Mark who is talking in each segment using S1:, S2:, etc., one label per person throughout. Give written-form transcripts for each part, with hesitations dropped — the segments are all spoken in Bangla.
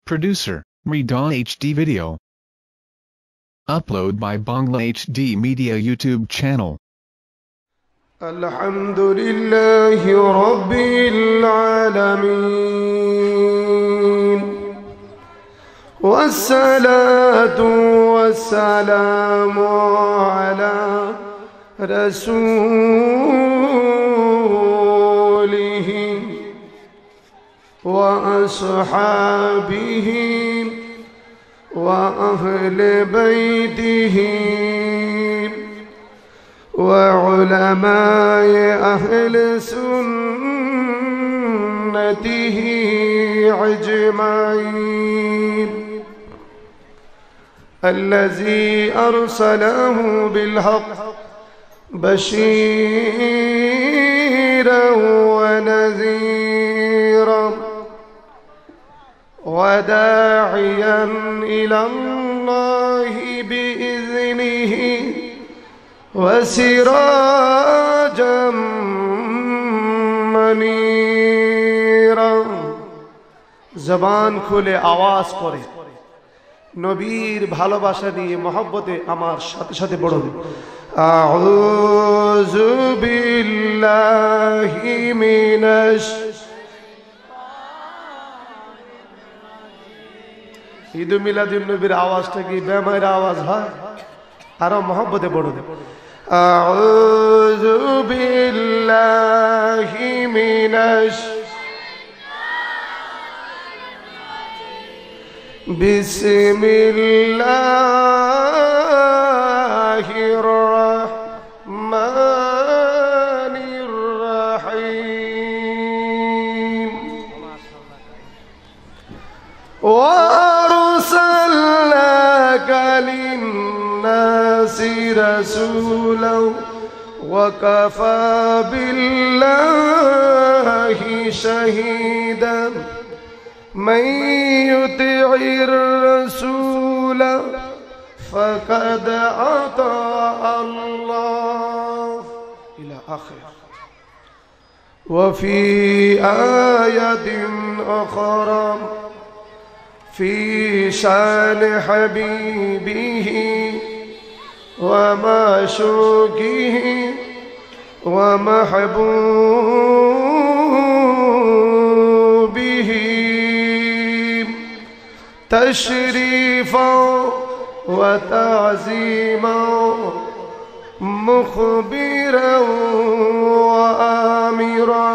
S1: Producer, Rida HD Video. Upload by Bangla HD Media YouTube channel.
S2: Alhamdulillahi Rabbil Alameen. Wassalatu wassalamu ala Rasulihi wa ashabihi وأهل بيته وعلماء أهل سنته أجمعين الذي أرسله بالحق بشيرا ونذيرا وداعيا إلى الله بإذنه وسراجا منيرا জবান খুলে আওয়াজ করে নবীর ভালোবাসা দিয়ে মহব্বতে আমার সাথে সাথে পড়ুন আউযু বিল্লাহি মিনাশ ঈদ মিলাদুন নবীর আওয়াজটা কি বেমায়ের আওয়াজ হয় আরো মহব্বতে পড়ুন আউযু বিল্লাহি মিনাশ বিসমিল্লাহির রাহমানির রাহিম وأرسلناك للناس رسولا وكفى بالله شهيدا من يطع الرسول فقد أطاع الله إلى آخره وفي آية أخرى في شان حبيبه ومعشوقه ومحبوبه تشريفا وتعظيما مخبرا وآمرا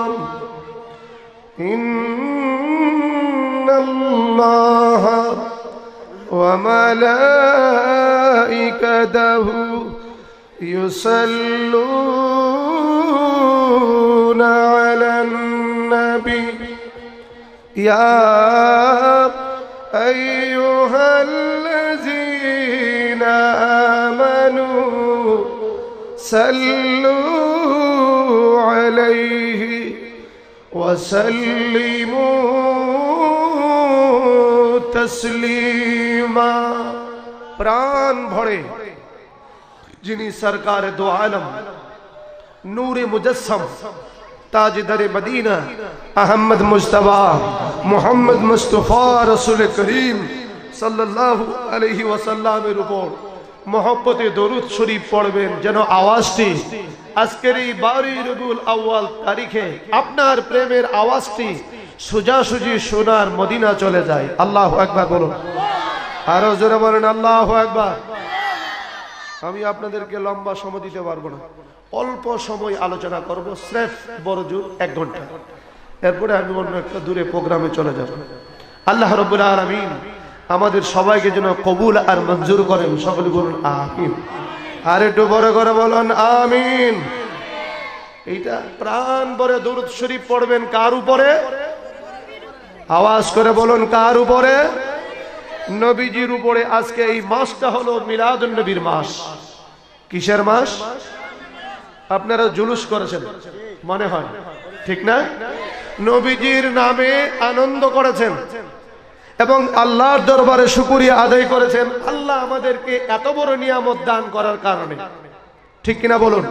S2: إن الله وملائكته يصلون على النبي يا أيها الذين آمنوا صلوا عليه وسلموا تسليما প্রাণ ভরে যিনি সরকার দো আলম নূরে মুজস্সম তাজদারে মদিনা আহমদ মুজতবা মুহাম্মদ মুস্তাফা রাসূল করিম সাল্লাল্লাহু আলাইহি ওয়াসাল্লামের উপর মহব্বতে দরুদ শরীফ পড়বেন যেন আওয়াজটি আজকের এই 12 রবিউল আউয়াল তারিখে আপনার প্রেমের আওয়াজটি সোজাসুজি সোনার মদিনা চলে যায় আল্লাহু আকবার বলুন আরো জোরে বলেন আল্লাহু আকবার আমি আপনাদেরকে লম্বা সময় দিতে পারবো না অল্প সময় আলোচনা করব স্রেফ বড়জোর 1 ঘন্টা এরপরে আমি অন্য একটা দূরে প্রোগ্রামে চলে যাব আল্লাহ রাব্বুল আলামিন আমাদের সবাইকে যেন কবুল আর মঞ্জুর করেন সকলে বলুন আমিন আর একটু বড় করে বলুন আমিন এইটা প্রাণ ভরে দরুদ শরীফ পড়বেন কার উপরে আওয়াজ করে বলুন কার উপরে নবীজির উপরে আজকে এই মাসটা হলো মিলাদুন নবীর মাস কিসের মাস আপনারা জুলুস করেছেন মনে হয় ঠিক না নবীজির নামে আনন্দ করেছেন এবং আল্লাহর দরবারে শুকরিয়া আদায় করেছেন আল্লাহ আমাদেরকে এত বড় নিয়ামত দান করার কারণে ঠিক কিনা বলুন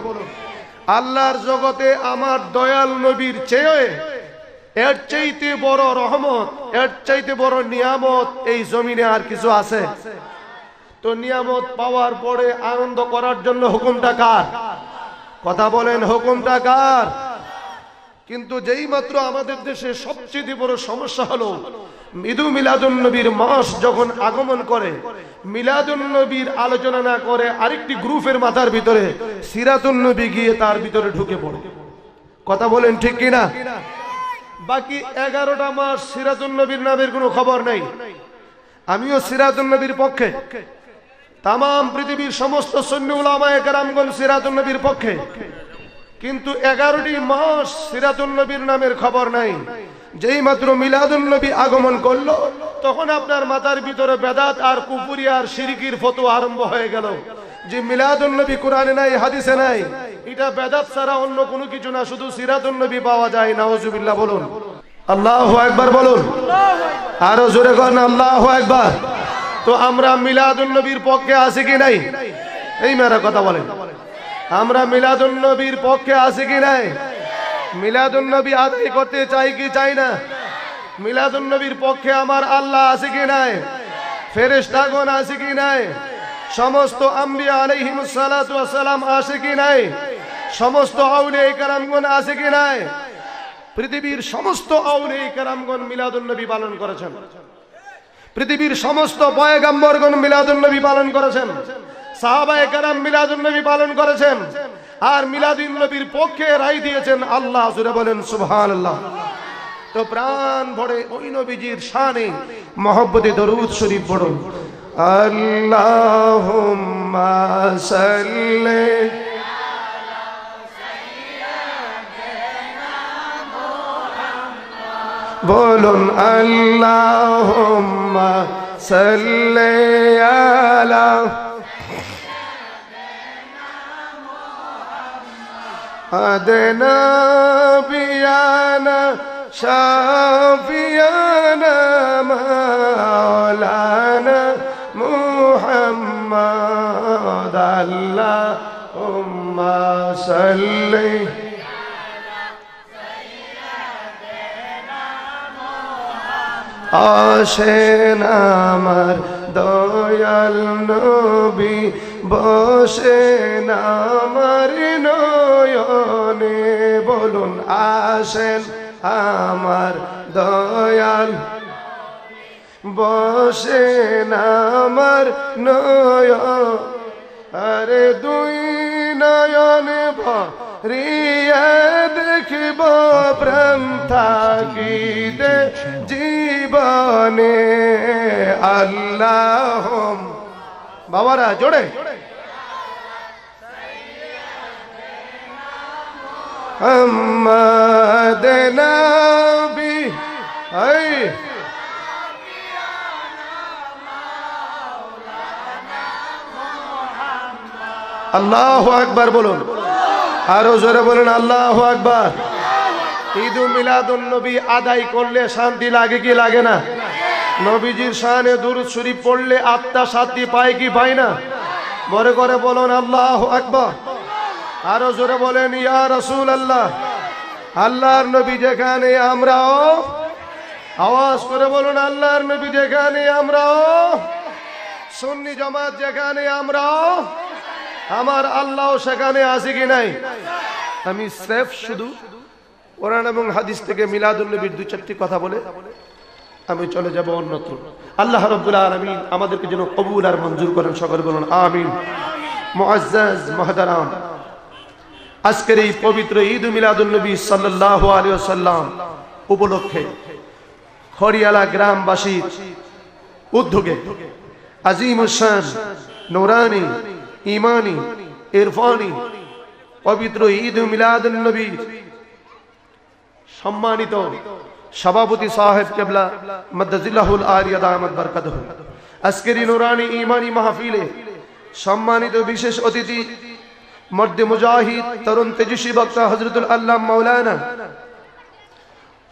S2: আল্লাহর জগতে আমার দয়াল নবীর চেয়ে এর চাইতে বড় রহমত, এর চাইতে বড় নিয়ামত এই জমিনে আর কিছু আছে? তো নিয়ামত পাওয়ার পরে আনন্দ করার জন্য হুকুমটা কার? কথা বলেন, হুকুমটা কার? কিন্তু যেই মাত্র আমাদের দেশে সবচেয়ে বড় সমস্যা হলো ঈদুল মিলাদুন নবীর মাস যখন আগমন করে, মিলাদুন নবীর আলোচনা না করে আরেকটি গ্রুপের মাথার ভিতরে সিরাতুন নবী গিয়ে তার ভিতরে ঢুকে পড়ে। কথা বলেন ঠিক কিনা? বাকি 11টা মাস সিরাতুন নবীর নামের কোনো খবর নাই। আমিও সিরাতুন নবীর পক্ষে, তামাম পৃথিবীর সমস্ত সুন্নি উলামায়ে কেরামগণ সিরাতুন নবীর পক্ষে, কিন্তু 11টি মাস সিরাতুন নবীর নামের খবর নাই। যেই মাত্র মিলাদুন নবী আগমন করলো তখন আপনার মাথার ভিতরে বেদাত আর কুফরি আর শিরকির ফতোয়া আরম্ভ হয়ে গেল যে মিলাদুন নবী কোরআনে নাই, হাদিসে নাই, এটা বেদাত ছাড়া অন্য কোনো কিছু না, শুধু সিরাতুন নবী পাওয়া যায়। নাউজুবিল্লাহ বলুন, আল্লাহু আকবার বলুন, আরো জোরে করেন আল্লাহু আকবার। তো আমরা মিলাদুন নবীর পক্ষে আছি কি নাই? এই মেয়েরা কথা বলেন, আমরা মিলাদুন নবীর পক্ষে আছি কি নাই? মিলাদুন নবী আদায় করতে চাই কি চাই না? মিলাদুন নবীর পক্ষে আমার আল্লাহ আছে কি নাই? ফেরেশতাগণ আছে কি নাই? সমস্ত আম্বিয়া আলাইহিমুস সালাতু ওয়াস সালাম আছে কি নাই? সমস্ত আউলিয়া কেরামগণ আছে কি নাই? পৃথিবীর সমস্ত আউলিয়া কেরামগণ মিলাদুন নবী পালন করেছেন। পৃথিবীর সমস্ত পয়গম্বরগণ মিলাদুন নবী পালন করেছেন। সাহাবায়ে কেরাম মিলাদুন নবী পালন করেছেন। আর মিলাদুন নবীর পক্ষে রায় দিয়েছেন আল্লাহ। জোরে বলেন সুবহানাল্লাহ। তো প্রাণ ভরে ওই নবীজির শানে মহব্বতে দরুদ শরীফ পড়ুন। আল্লাহুম্মা সাল্লি বলুন আল্লাহুম্মা সাল্লি আলা আদনা বিয়ানা শাফিয়ানা মাওলানা মুহাম্মদ আল্লাহুম্মা সাল্লি আসেন আমার দয়াল নবী, বসেন আমার নয়নে। বলুন আসেন আমার দয়াল, বসেন আমার নয়ন। আরে দুই নয়নে ভরিয়া দেখিব প্রাণ থাকিতে জীবনে। আল্লাহ বাবারা জোড়ে মুহাম্মদ নবী এই আল্লাহু আকবার বলুন, আরো জোরে বলুন আল্লাহু আকবার। ঈদুল মিলাদুন নবী আদায় করলে শান্তি লাগে কি লাগে না? নবীজির শানে দুরূদ শরীফ পড়লে আত্মা শান্তি পায় কি পায় না? বড় করে বলুন আল্লাহু আকবার। আরো জোরে বলেন ইয়া রাসূলুল্লাহ। আল্লাহর নবী যেখানে আমরাও, আওয়াজ করে বলুন আল্লাহর নবী যেখানে আমরাও, সুন্নি জামাত যেখানে আমরাও, আমার আল্লাহ সেখানে আছে কি নাই? আমি স্রেফ শুধু কোরআন এবং হাদিস থেকে মিলাদুন নবীর দুই চারটি কথা বলে আমি চলে যাব অন্যত্র। আল্লাহ রাব্বুল আলামিন আমাদেরকে যেন কবুল আর মঞ্জুর করেন, সকলে বলুন আমিন। মুআজ্জাজ মুহতারাম, আজকের এই পবিত্র ঈদ মিলাদুন নবী সাল্লাল্লাহু আলাইহি ওয়াসাল্লাম উপলক্ষে খড়িয়ালা গ্রামবাসীর উদ্যোগে আজিমুস শান নূরানী ইমানি ইরফানি পবিত্র ঈদ মিলাদুন নবী সম্মানিত সভাপতি সাহেব কেবলা মাদ্দাজিল্লাহুল আলিয়া দামাত বরকাতুহু আজকের এই নূরানী ইমানি মাহফিলে সম্মানিত বিশেষ অতিথি মর্দে মুজাহিদ তরুণ তেজস্বী বক্তা হযরতুল আল্লাহ মাওলানা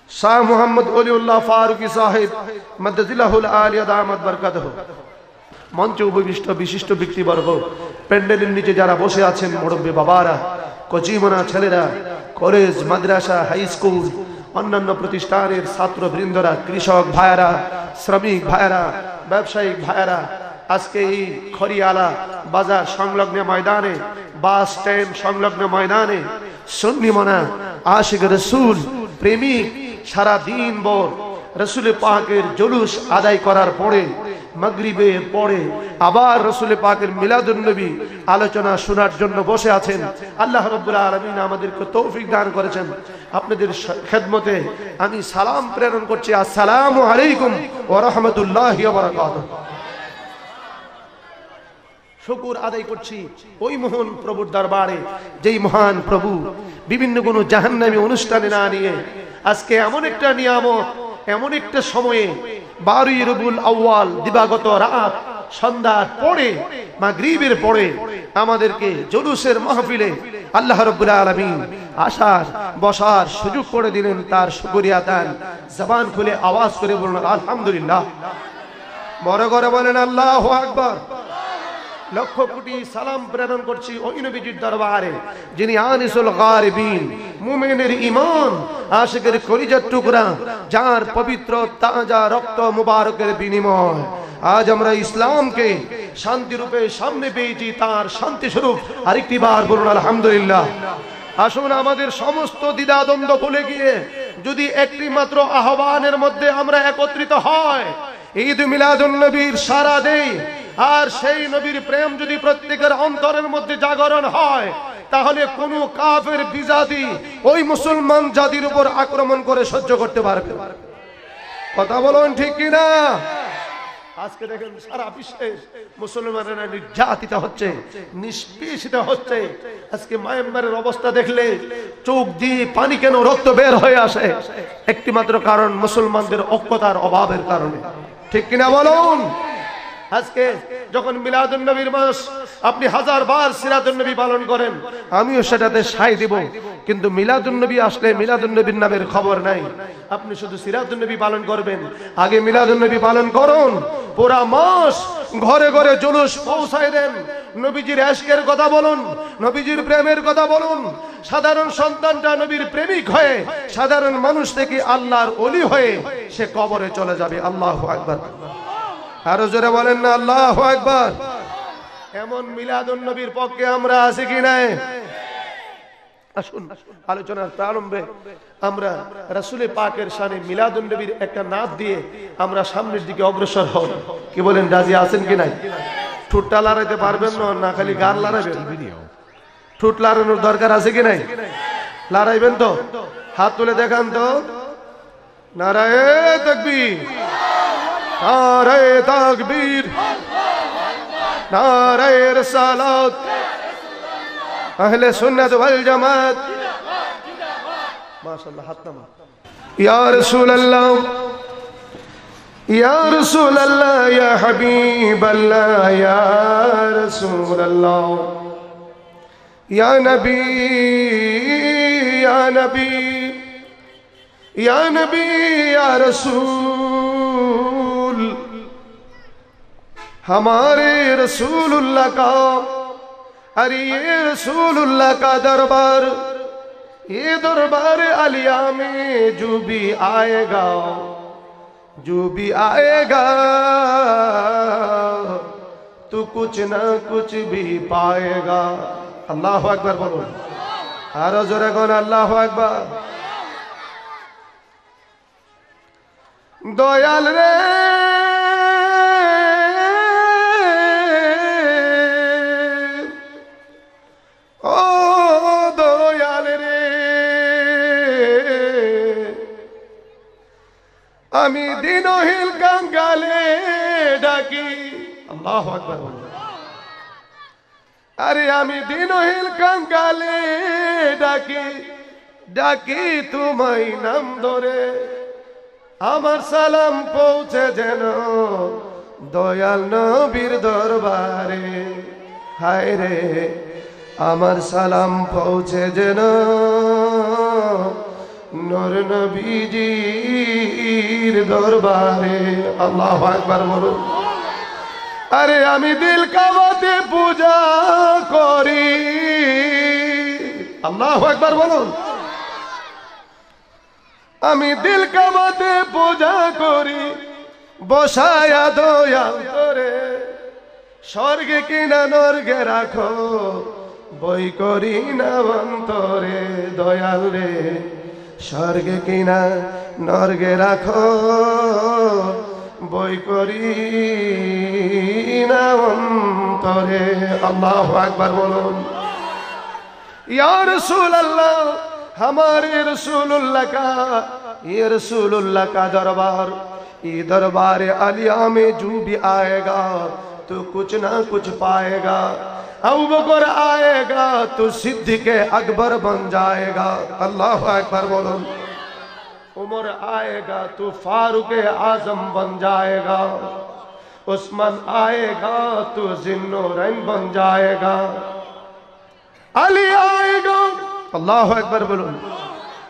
S2: শাহ মোহাম্মদ ওলিউল্লাহ ফারুকি সাহেব মাদ্দাজিল্লাহুল আলিয়া দামাত বরকাতুহু, মঞ্চে উপবিষ্ট বিশিষ্ট ব্যক্তিবর্গ, প্যান্ডেলের নিচে যারা বসে আছেন মুরব্বী বাবারা, কচিমনা ছেলেরা, কলেজ মাদ্রাসা হাই স্কুল অন্যান্য প্রতিষ্ঠানের ছাত্রবৃন্দরা, কৃষক ভাইয়েরা, শ্রমিক ভাইয়েরা, ব্যবসায়িক ভাইয়েরা, আজকে এই খড়িয়ালা বাজার সংলগ্ন ময়দানে, বাস স্ট্যান্ড সংলগ্ন ময়দানে সুন্নিমনা আশিক রসুল প্রেমিক সারা দিন ভর রসুল পাকের জুলুস আদায় করার পরে মাগরিবের পরে আবার রসুল পাকের মিলাদুন নবী আলোচনা শোনার জন্য বসে আছেন। আল্লাহ রাব্বুল আলামিন আমাদেরকে তৌফিক দান করেছেন। আপনাদের খেদমতে আমি সালাম প্রেরণ করছি। আসসালামু আলাইকুম ওয়া রাহমাতুল্লাহি ওয়া বারাকাতুহু। শুকর আদায় করছি ওই মহান প্রভুর দরবারে, যেই মহান প্রভু বিভিন্ন কোন জাহান্নামী অনুষ্ঠানে না নিয়ে আজকে এমন একটা নিয়ামত, এমন একটা সময়ে 12 রবিউল আউয়াল দিবাগত রাত সন্ধ্যার পরে মাগরিবের পরে আমাদেরকে জুলুসের মাহফিলে আল্লাহ রাব্বুল আলামিন আসার বসার সুযোগ করে দিলেন। তার শুকরিয়া দান জবান খুলে আওয়াজ করে বলুন আলহামদুলিল্লাহ। বড় করে বলেন আল্লাহু আকবার। লক্ষ কোটি সালাম প্রেরণ করছি ওই নবীজির দরবারে যিনি আনিসুল গারিবিন, মুমিনের ঈমান, আশিকের কলিজার টুকরা, যার পবিত্র তাজা রক্ত মুবারকের বিনিময় আজ আমরা ইসলামকে শান্তি রূপে সামনে পেয়েছি। তার শান্তি স্বরূপ আরেকটি বার বলুন আলহামদুলিল্লাহ। আসুন আমাদের সমস্ত দ্বিধাদ্বন্দ্ব ভুলে গিয়ে যদি একটি মাত্র আহ্বানের মধ্যে আমরা একত্রিত হয়, ঈদ মিলাদুন নবীর সারা দেই, আর সেই নবীর প্রেম যদি প্রত্যেকের অন্তরের মধ্যে জাগরণ হয়, তাহলে কোন কাফের বিজাতি ওই মুসলমান জাতির উপর আক্রমণ করে সহ্য করতে পারবে। কথা বলুন ঠিক কিনা? আজকে দেখেন সারা বিশ্বে মুসলমানেরা নির্যাতিত হচ্ছে, নিষ্পেষিত হচ্ছে। আজকে মায়ানমারের অবস্থা দেখলে চোখ দিয়ে পানি কেন রক্ত বের হয়ে আসে, একটি মাত্র কারণ মুসলমানদের ঐক্যতার অভাবের কারণে। ঠিক কিনা বলুন? আজকে যখন মিলাদুন নবীর মাস, আপনি 1000 বার সিরাতুন নবী পালন করেন, আমিও সেটাতে সাই দিব, কিন্তু মিলাদুন নবী আসলে মিলাদুন নবীর নামের খবর নাই। আপনি শুধু সিরাতুন নবী পালন করবেন, আগে মিলাদুন নবী পালন করুন। পুরা মাস ঘরে ঘরে জুলুস পৌঁছায় দেন, নবীজির ইশকের কথা বলুন, নবীজির প্রেমের কথা বলুন। সাধারণ সন্তানটা নবীর প্রেমিক হয়ে সাধারণ মানুষ থেকে আল্লাহর ওলি হয়ে সে কবরে চলে যাবে। আল্লাহু আকবার। আরো জোরে বলেন না আল্লাহু আকবার। এমন মিলাদুন নবীর পক্ষে আমরা আছি কি নাই? আসুন আলোচনার প্রারম্ভে আমরা রাসূল পাকের শানে মিলাদুন নবীর একটা নাত দিয়ে আমরা সামনের দিকে অগ্রসর হই। কি বলেন, রাজি আছেন কি নাই? ঠোঁটটা লড়াইতে পারবেন না, খালি গাল লড়াইবেন? ঠোঁট লড়ানোর দরকার আছে কি নাই? লড়াইবেন তো? হাত তুলে দেখান তো। নারায়ে তাকবীর, নারায়ে তাকবীর, নারায়ে রিসালাত, আহলে সুন্নাত ওয়াল জামাত। মাশাআল্লাহ। হাত নামা। ইয়া রাসূলুল্লাহ, ইয়া রাসূলুল্লাহ, ইয়া হাবিবাল্লাহ, ইয়া রাসূলুল্লাহ, ইয়া নবী, ইয়া নবী, ইয়া নবী, ইয়া रसूल, हमारे रसूलुल्लाह का, अरे ये रसूलुल्लाह का दरबार, ये दरबार आलिया में जो भी आएगा, जो भी आएगा तो कुछ ना कुछ भी पाएगा। अल्लाहु अकबर बोलो। आरो जोरे कोन अल्लाहु अकबर। दयाल रे ओ दयाल रे, आमी दिनहिल कंगाले डाकी। अल्लाहु अकबर। अरे आमी दिनहिल कंगाले डाकी, डाकी तुम्हारी नाम धरे, আমার সালাম পৌঁছে যেন দয়াল নবীর দরবারে। হায় রে আমার সালাম পৌঁছে যেন নূর নবীজির দরবারে। আল্লাহু আকবার বলুন। আরে আমি দিল কাবাতে পূজা করি। আল্লাহু আকবার বলুন। আমি দিল কাবাতে পূজা করি বসায়া দয়াল তোরে স্বর্গে কিনা নর্গে রাখো বই করি না অন্তরে দয়াল রে স্বর্গে কিনা নর্গে রাখো বই করি না অন্তরে আল্লাহু আকবার বলুন या रसूल अल्लाह हमारे रसूलुल्लाह का दरबार ये दरबार अलिया में जो भी आएगा तो कुछ ना कुछ पाएगा अबू बकर आएगा तो सिद्दीक़ अकबर बन जाएगा अल्लाह अकबर बोलो उमर आएगा तो फारूक आजम बन जाएगा उस्मान आएगा तो ज़िन्नुरैन बन जाएगा अली आएगा अल्लाह अकबर बोलो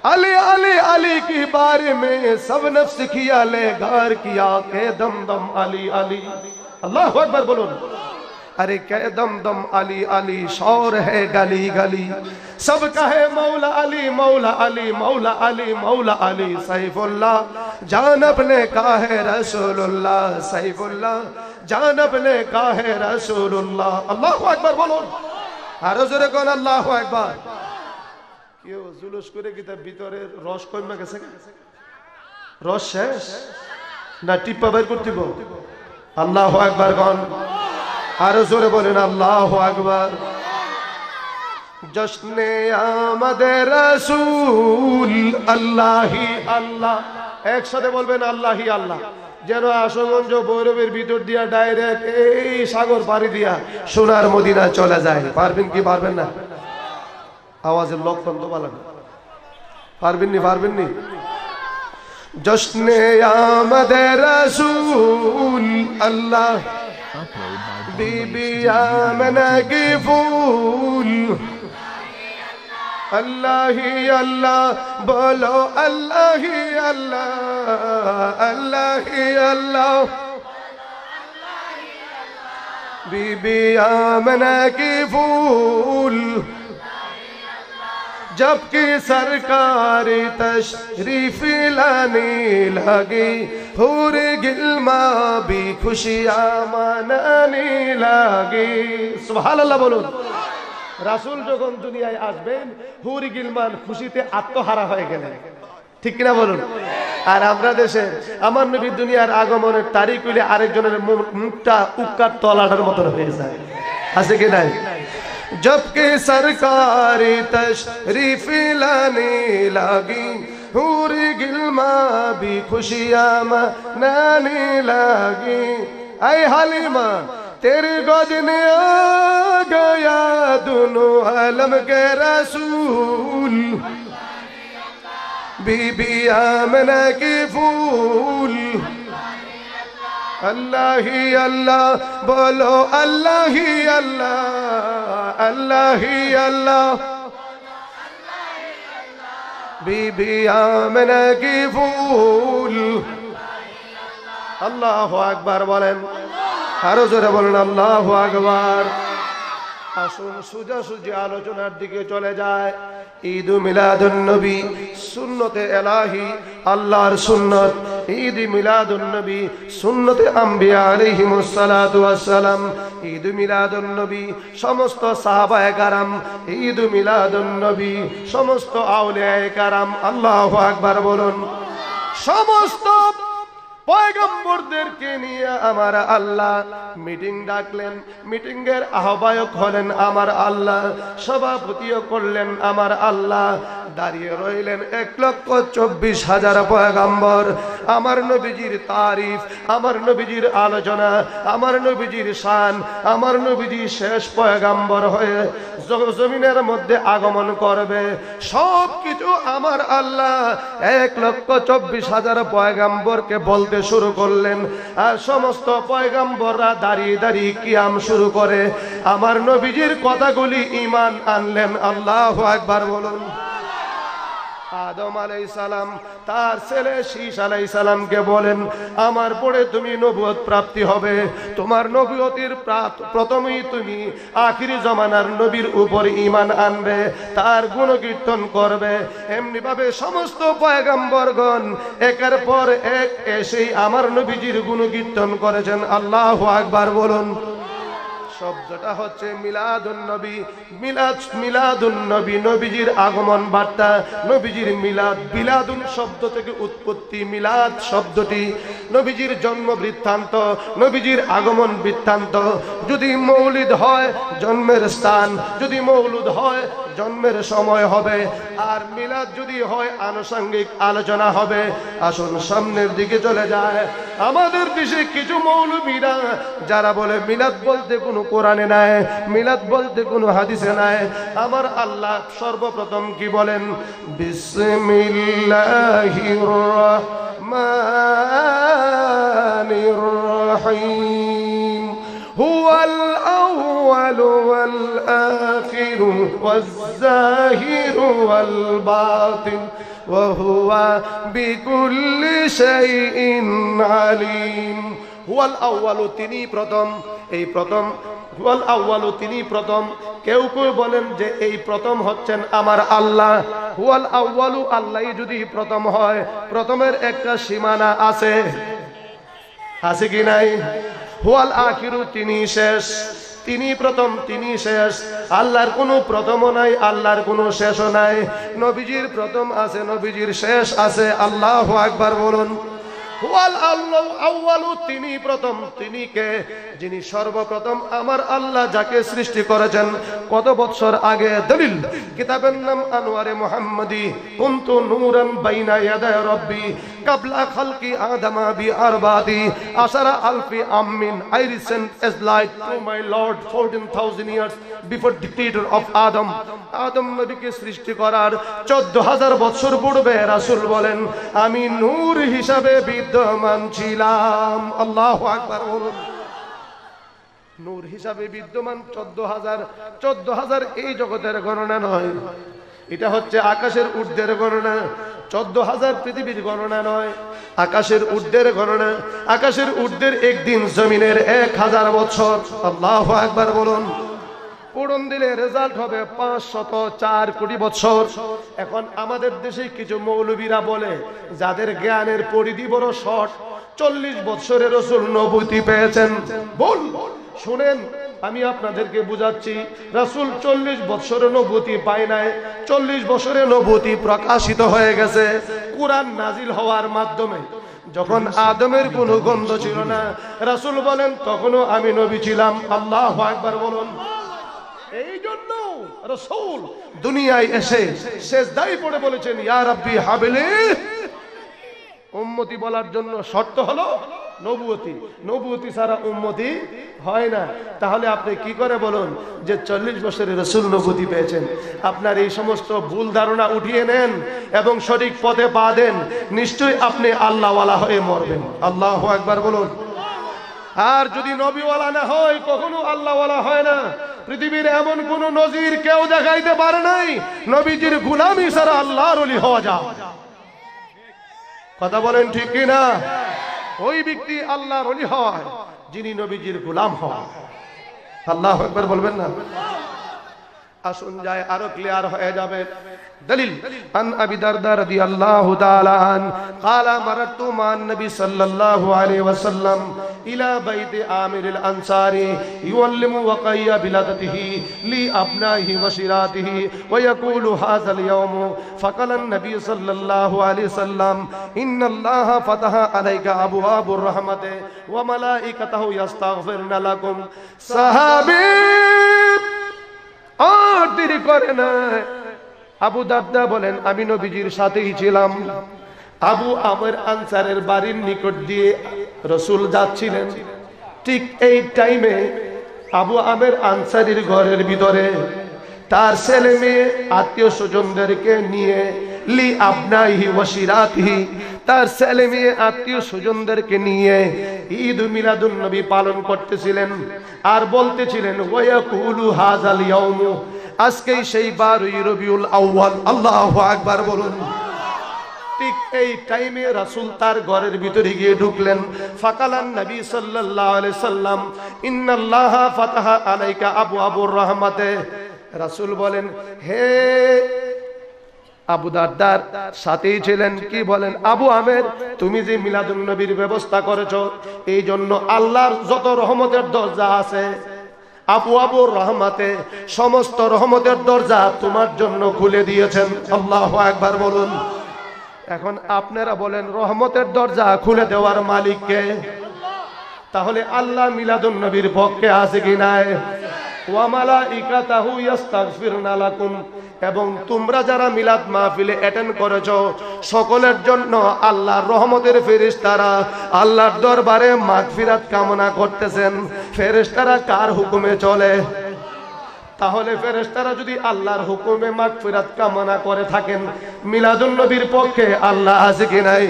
S2: अली अली अली के बारे में सब नफ्स किया ले गार किया के दम दम अली अली अल्लाह अकबर बोलो अरे के दम दम अली अली शौर है गली गली सब कहे मौला अली मौला अली मौला अली मौला अली सैफुल्लाह जान अपने का है रसूलुल्लाह सैफुल्लाह जान अपने का है रसूलुल्लाह अल्लाह अकबर बोलो আরো জোরে কোন আল্লাহু আকবার কেউ জুলুস করে কি তার ভিতরে রস কমে গেছে রস শেষ না টিপা বের করতেব আল্লাহু আকবার কোন আরো জোরে বলেন আল্লাহু আকবার জশ্নে আমদ রাসূল আল্লাহি আল্লাহ একসাথে বলবেন আল্লাহি আল্লাহ যেন আশুগঞ্জ ভৈরবের ভিতর দিয়া ডাইরেক্ট এই সাগর পাড়ি দিয়া সোনার মদিনা চলে যায় পারবেন কি পারবেন না আওয়াজের লক্ষণ তো বলেন পারবেন নি জশ্নে আমদ রাসূল আল্লাহ বিবি আমনা কি ফুল अल्लाह ही अल्लाह बोलो अल्लाह ही अल्लाह अल्लाह ही अल्लाह बीबी आमना की फूल जबकि सरकार तशरीफ लाने लगी हूर गिलमा भी खुशियां मनाने लगी सुभान अल्लाह बोलो রাসূল যখন দুনিয়ায় আসবেন হুরি গিলমান খুশিতে আত্মহারা হয়ে গেলেন ঠিক কিনা বলুন আর আমরা দেশে আমার নবী দুনিয়ার আগমনের তারিখ হইলে আরেকজনের মুখটা উক্কার তলাটার মতো হয়ে যায় আছে কি নাই जबकि सरकार तशरीफ लाने लगी हूरी गिलमा भी खुशियां मनाने लगी ऐ हलीमा तेरे गोद में आ गया दोनों आलम के रसूल बीबी आमना की फूल अल्लाह ही अल्लाह बोलो अल्लाह ही अल्लाह अल्लाह ही अल्लाह बीबी आमना की फूल अल्लाहु अकबर बोलें আরো জোরে বলেন আল্লাহু আকবার আসুন সোজাসুজি আলোচনার দিকে চলে যায় ঈদ মিলাদুন নবী সুন্নতে ইলাহি আল্লাহর সুন্নত ঈদ মিলাদুন নবী সুন্নতে আম্বিয়া আলাইহিমুস সালাতু ওয়াস সালাম ঈদ মিলাদুন নবী সমস্ত সাহাবায়ে کرام ঈদ মিলাদুন নবী সমস্ত আউলিয়ায়ে کرام আল্লাহু আকবার বলুন সমস্ত পয়গম্বরদেরকে নিয়ে আমার আল্লাহ মিটিং ডাকলেন মিটিং এর আহ্বায়ক হলেন আমার আল্লাহ সভাপতিও করলেন আমার আল্লাহ দাঁড়িয়ে রইলেন 1,24,000 পয়গম্বর আমার নবীজির তারিফ আমার নবীজির আলোচনা আমার নবীজির শান আমার নবীজি শেষ পয়গম্বর হয়ে জমিনের মধ্যে আগমন করবে সবকিছু আমার আল্লাহ 1,24,000 পয়গম্বরকে বলতে শুরু করলেন আর সমস্ত পয়গম্বররা দাঁড়িয়ে দাঁড়িয়ে কিয়াম শুরু করে আমার নবীজির কথাগুলি ঈমান আনলেন আল্লাহু আকবার বলুন আদম আলাইহিস সালাম তার ছেলে শীশ আলাইহিস সালামকে বলেন, আমার পরে তুমি নবুয়ত প্রাপ্তি হবে, তোমার নবুয়তির প্রথমেই তুমি আখিরি জামানার নবীর উপর ঈমান আনবে, তার গুণকীর্তন করবে। এমনি ভাবে সমস্ত পয়গম্বরগণ একের পর এক এসেই আমার নবীজির গুণকীর্তন করেছেন। আল্লাহু আকবার বলুন। শব্দটা হচ্ছে মিলাদুন নবী। মিলাদুন নবী, নবীজির আগমন বার্তা, নবীজির মিলাদ। বিলাদুন শব্দ থেকে উৎপত্তি, মিলাদ শব্দটি নবীজির জন্ম বৃত্তান্ত, নবীজির আগমন বৃত্তান্ত। যদি মৌলিদ হয় জন্মের স্থান, যদি মৌলুদ হয় জন্মের সময় হবে, আর মিলাদ যদি হয় আনুষঙ্গিক আলোচনা হবে। আসুন সামনের দিকে চলে যায়। আমাদের দেশে কিছু মৌলবীরা যারা বলে মিলাদ বলতে কোনো কোরআনে নাই, মিলাদ বলতে কোনো হাদিসে নাই। আমার আল্লাহ সর্বপ্রথম কি বলেন? বিসমিল্লাহির রহমানির রহিম। হুয়াল আউয়ালু ওয়াল আখিরু ওয়াজ যাহিরু ওয়াল বাতিন ওয়া হুয়া বিকুল্লি শাইইন আলিম। হুয়াল আউয়ালু, তিনি প্রথম। এই প্রথম, হুয়াল আউয়ালু, তিনি প্রথম। কেউ কেউ বলেন যে এই প্রথম হচ্ছেন আমার আল্লাহ। হুয়াল আউয়ালু, আল্লাহ যদি প্রথম হয়, প্রথমের একটা সীমানা আছে, আছে কি নাই? হুয়াল আখিরু, তিনি শেষ। তিনি প্রথম, তিনি শেষ। আল্লাহর কোনো প্রথমও নাই, আল্লাহর কোনো শেষও নাই। নবীজির প্রথম আছে, নবীজির শেষ আছে। আল্লাহু আকবার বলুন। হুয়াল আউয়ালু, তিনি প্রথম। তিনি কে? যিনি সর্বপ্রথম আমার আল্লাহ যাকে সৃষ্টি করেছেন কত বছর আগে। দলিল, কিতাবের নাম আনোয়ারে মুহাম্মদি। কুনতু নূরান বাইনা ইয়াদাই রব্বি কাবলা খালকি আদামা বি আরবাদি আশারা আলফি আমিন। I recent as light to my Lord 14,000 years before the creator of Adam. আদম নবীকে সৃষ্টি করার 14,000 বছর পূর্বে রাসূল বলেন, আমি নূর হিসাবে বিদ্যমান ছিলাম। আল্লাহু আকবার বলুন। নূর হিসাবে বিদ্যমান 14,000 এই জগতের গণনা নয়, এটা হচ্ছে আকাশের ঊর্ধ্বের গণনা। 14,000 পৃথিবীর গণনা নয়, আকাশের ঊর্ধ্বের গণনা। আকাশের ঊর্ধ্বের একদিন, জমিনের 1000 বছর। আল্লাহু আকবার বলুন। পূরণ দিলে রেজাল্ট হবে 504 কোটি বছর। এখন আমাদের দেশে কিছু মৌলবীরা বলে, যাদের জ্ঞানের পরিধি বড় শর্ট, 40 বছরে রাসূল নবুয়তি পেয়েছেন। বল শুনেন, আমি আপনাদেরকে বুঝাচ্ছি, রাসূল 40 বছরে নবুয়তি পায় নাই। 40 বছরে নবুয়তি প্রকাশিত হয়ে গেছে কুরআন নাজিল হওয়ার মাধ্যমে। যখন আদমের কোনো গন্ধ ছিল না, রাসূল বলেন তখনও আমি নবী ছিলাম। আল্লাহু আকবার বলুন। এই জন্য রাসূল দুনিয়ায় এসে সেজদায় পড়ে বলেছেন, ইয়া রাব্বি হাবলি। উম্মতি বলার জন্য শর্ত হলো নবুয়তি। নবুয়তি ছাড়া উম্মতি হয় না। তাহলে আপনি কি করে বলুন যে 40 বছরে রাসূল নবুয়তি পেয়েছেন? আপনার এই সমস্ত ভুল ধারণা উঠিয়ে নেন এবং সঠিক পথে পা দেন, নিশ্চয়ই আপনি আল্লাহওয়ালা হয়ে মরবেন। আল্লাহু আকবার বলুন। আর যদি নবীওয়ালা না হয়, কখনো আল্লাহওয়ালা হয় না। পৃথিবীর এমন কোন নজির কেউ দেখাইতে পারে নাই নবীজির গোলামি ছাড়া আল্লাহর ওলি হওয়া যায়। কথা বলেন ঠিক কি না? ওই ব্যক্তি আল্লাহর ওলি হয় যিনি নবীজির গোলাম হয়। আল্লাহু আকবার বলবেন না? আসুন যায় আরো ক্লিয়ার হয়ে যাবে। দলিল, আন আবি দারদা রাদিয়াল্লাহু তাআলা আন قال مررت مع النبي صلى الله عليه وسلم الى بيت عامر الانصاري يعلم وقي بلادته لابنائه وشيراته ويقول هذا اليوم فقال النبي صلى الله عليه وسلم ان الله فتح عليك ابواب الرحمه وملائكته يستغفرن لكم। সাহাবী আর দেরি করে না, আবু দারদা বলেন আমি নবীজির সাথেই ছিলাম। আবু আমের আনসারের বাড়ির নিকট দিয়ে রাসূল যাচ্ছিলেন। ঠিক এই টাইমে আবু আমের আনসারীর ঘরের ভিতরে তার ছেলে মেয়ে আত্মীয় স্বজনদেরকে নিয়ে লি আবনাইহি ওয়াশিরাতিহি, তার ছেলে মেয়ে আত্মীয় স্বজনদেরকে নিয়ে ঈদ মিলাদুন নবী পালন করতেছিলেন। আর বলতেছিলেন ওয়ায়াকুলু হাযাল ইয়াউম, আজকেই সেই 12ই রবিউল আউয়াল। আল্লাহু আকবার বলুন। ঠিক এই টাইমে রাসূল তার ঘরের ভিতরে গিয়ে ঢুকলেন। ফাকালান নবী সাল্লাল্লাহু আলাইহি সাল্লাম ইন্নাল্লাহা ফাতাহা আলাইকা আবওয়াবুর রাহমাতে। রাসূল বলেন, হে আবু দারদার সাথেই ছিলেন, কি বলেন, আবু আমের, তুমি যে মিলাদুন নবীর ব্যবস্থা করেছো, এই জন্য আল্লাহর যত রহমতের দরজা আছে, আবওয়াবুর রাহমাতে, সমস্ত রহমতের দরজা তোমার জন্য খুলে দিয়েছেন। আল্লাহু আকবার বলুন। এখন আপনারা বলেন, রহমতের দরজা খুলে দেওয়ার মালিক কে? তাহলে আল্লাহ মিলাদুন নবীর পক্ষে আছে কি নাই? ওয়া মালাইকাতাহু ইস্তাগফিরুনা লাকুম, এবং তোমরা যারা মিলাদ মাহফিলে অ্যাটেন্ড করেছো সকলের জন্য আল্লাহর রহমতের ফেরেশতারা আল্লাহর দরবারে মাগফিরাত কামনা করতেছেন। ফেরেশতারা কার হুকুমে চলে? তাহলে ফেরেশতারা যদি আল্লাহর হুকুমে মাগফিরাত কামনা করে থাকেন, মিলাদুন নবীর পক্ষে আল্লাহ আছে কি নাই?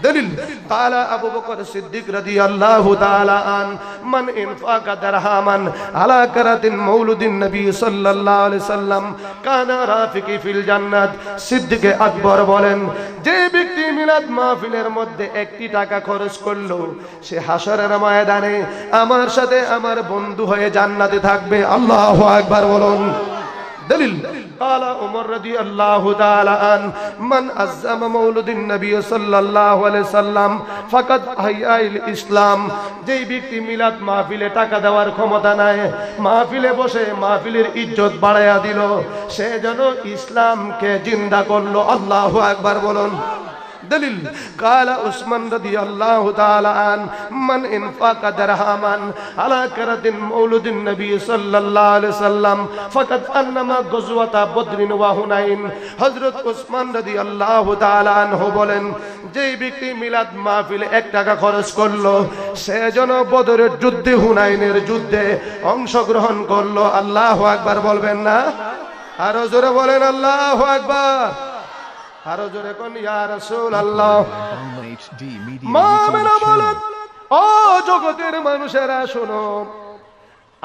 S2: দলিল قال ابو بكر الصديق رضي الله تعالى عن من انفق درهما على كرة مولد النبي صلى الله عليه وسلم كان رافقي في الجنة। সিদ্দিক আকবর বলেন, যে ব্যক্তি মিলাদ মাহফিলের মধ্যে একটি টাকা খরচ করলো, সে হাসরের ময়দানে আমার সাথে আমার বন্ধু হয়ে জান্নাতে থাকবে। আল্লাহু আকবার বলুন। দলিল قال عمر رضي الله تعالى عنه من عظم مولد النبي صلى الله عليه وسلم فقد احيا الاسلام। যেই ব্যক্তি মিলাদ মাহফিলে টাকা দেওয়ার ক্ষমতা নাই, মাহফিলে বসে মাহফিলের ইজ্জত বাড়ায়া দিল, সে যেন ইসলামকে জিন্দা করলো। আল্লাহু আকবার বলুন। দলিল قال عثمان رضي الله تعالى عنه من انفق درهما على كرة مولد النبي صلى الله عليه وسلم فقد انما غزوة بدر وحنين। হযরত উসমান রাদিয়াল্লাহু তাআলা আনহু বলেন, যে ব্যক্তি মিলাদ মাহফিলে 1 টাকা খরচ করলো, সে যেন বদরের যুদ্ধে, হুনাইনের যুদ্ধে অংশগ্রহণ করলো। আল্লাহু আকবার বলবেন না? আরো জোরে বলেন আল্লাহু আকবার। আরো জোরে কোন ইয়া রাসূলুল্লাহ। মামেনা বলেন, ও জগতের মানুষেরা শোনো,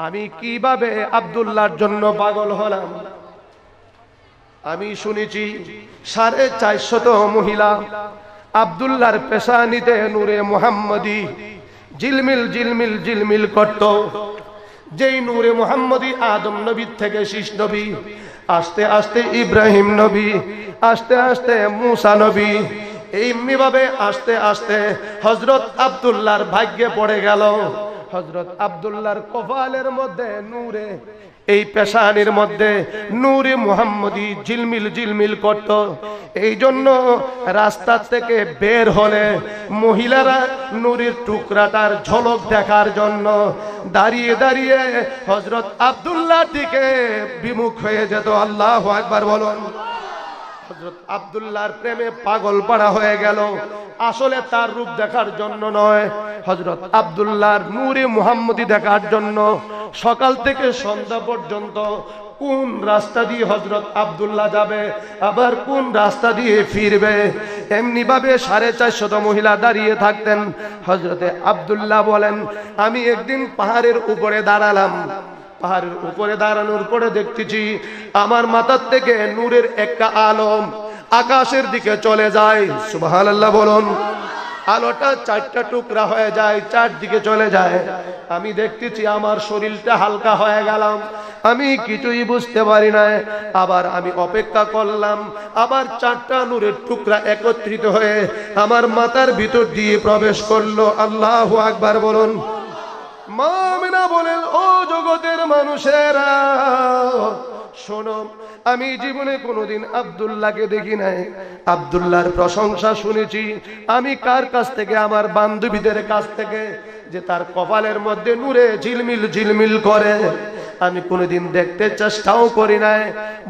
S2: আমি কিভাবে আব্দুল্লাহর জন্য পাগল হলাম। আমি শুনেছি 450 মহিলা আব্দুল্লাহর পেশানিতে নূরে মুহাম্মদী জিলমিল জিলমিল জিলমিল করত। যেই নূরে মুহাম্মদী আদম নবীর থেকে শীষ নবী, আস্তে আস্তে ইব্রাহিম নবী, আস্তে আস্তে মুসা নবী, এমনি ভাবে আস্তে আস্তে হযরত আব্দুল্লাহর ভাগ্যে পড়ে গেল। হযরত আব্দুল্লাহর কপালের মধ্যে নূরে, এই পেশানির মধ্যে নূরে মুহাম্মদী ঝিলমিল ঝিলমিল করত। এই জন্য রাস্তা থেকে বের হলে মহিলারা নূরের টুকরাটার ঝলক দেখার জন্য দাঁড়িয়ে দাঁড়িয়ে হযরত আব্দুল্লাহর দিকে বিমুখ হয়ে যেত। আল্লাহু আকবার বলুন। হযরত আব্দুল্লাহর প্রেমে পাগল পাড়া হয়ে গেল। আসলে তার রূপ দেখার জন্য নয়, হযরত আব্দুল্লাহর নূরে মুহাম্মদী দেখার জন্য। সকাল থেকে সন্ধ্যা পর্যন্ত কোন রাস্তা দিয়ে হযরত আব্দুল্লাহ যাবে, আবার কোন রাস্তা দিয়ে ফিরবে, এমনি ভাবে 450 মহিলা দাঁড়িয়ে থাকতেন। হযরতে আব্দুল্লাহ বলেন, আমি একদিন পাহাড়ের উপরে দাঁড়ালাম। পাহাড়ের উপরে দাঁড়ানোর পরে দেখতেছি আমার মাথার থেকে নূরের একটা আলো আকাশের দিকে চলে যায়। সুবহানাল্লাহ বলুন। আলোটা 4টা টুকরা হয়ে যায়, 4 দিকে চলে যায়। আমি দেখতেছি আমার শরীরটা হালকা হয়ে গেলাম, আমি কিছুই বুঝতে পারি না। আবার আমি অপেক্ষা করলাম, আবার 4টা নূরের টুকরা একত্রিত হয়ে আমার মাথার ভিতর দিয়ে প্রবেশ করলো। আল্লাহু আকবার বলুন। মুমিনা বলেন, ও জগতের মানুষেরা শোনো, আমি জীবনে কোনোদিন আব্দুল্লাহকে দেখি নাই। আব্দুল্লাহর প্রশংসা শুনেছি আমি কার কাছ থেকে? আমার বান্ধবীদের কাছ থেকে, যে তার কপালের মধ্যে নূরে ঝিলমিল ঝিলমিল করে। আমি কোনোদিন দেখতে চেষ্টাও করি নাই।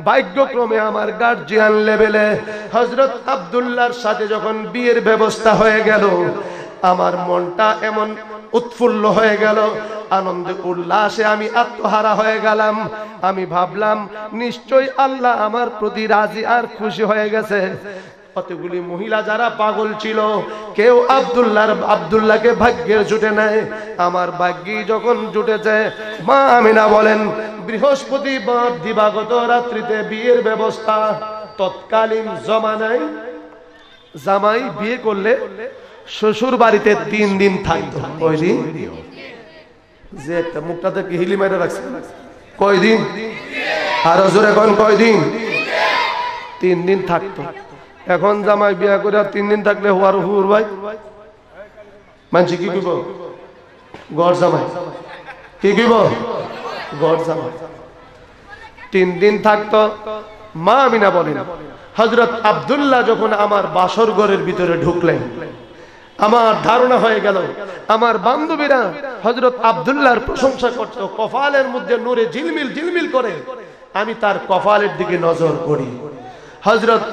S2: ভাগ্যক্রমে আমার গার্জিয়ান লেভেলে হযরত আব্দুল্লাহর সাথে যখন বিয়ের ব্যবস্থা হয়ে গেল, আমার মনটা এমন উৎফুল্ল হয়ে গেল, আনন্দে উল্লাসে আমি আত্মহারা হয়ে গেলাম। আমি ভাবলাম নিশ্চয়ই আল্লাহ আমার প্রতি রাজি আর খুশি হয়ে গেছে। কতগুলি মহিলা যারা পাগল ছিল, কেউ আব্দুল্লাহকে ভাগ্যের জুটে নেয়। আমার ভাগ্যে যখন জুটেছে, মা আমিনা বলেন বৃহস্পতিবার দিবাগত রাত্রিতে বিয়ের ব্যবস্থা। তৎকালীন জমানায় জামাই বিয়ে করলে শ্বশুর বাড়িতে 3 দিন থাকতো। কয়দিন? যে একটা মুখটাতে কি হিলি মেরে রাখছে, কয়দিন? আরো জোরে কোন কয়দিন? 3 দিন থাকতো। এখন জামাই বিয়ে করে 3 দিন থাকলে হওয়ার হুর ভাই মানছি কি কইব? গড় জামাই কি কইব? গড় জামাই। 3 দিন থাকতো। মা আমিনা বলেন হযরত আব্দুল্লাহ যখন আমার বাসর ঘরের ভিতরে ঢুকলেন, আমার ধারণা হয়ে গেল আমার বান্ধবীরা হযরত আব্দুল্লাহর প্রশংসা করত, কপালের মধ্যে নূরে ঝিলমিল ঝিলমিল করে। আমি তার কপালের দিকে নজর করি। হযরত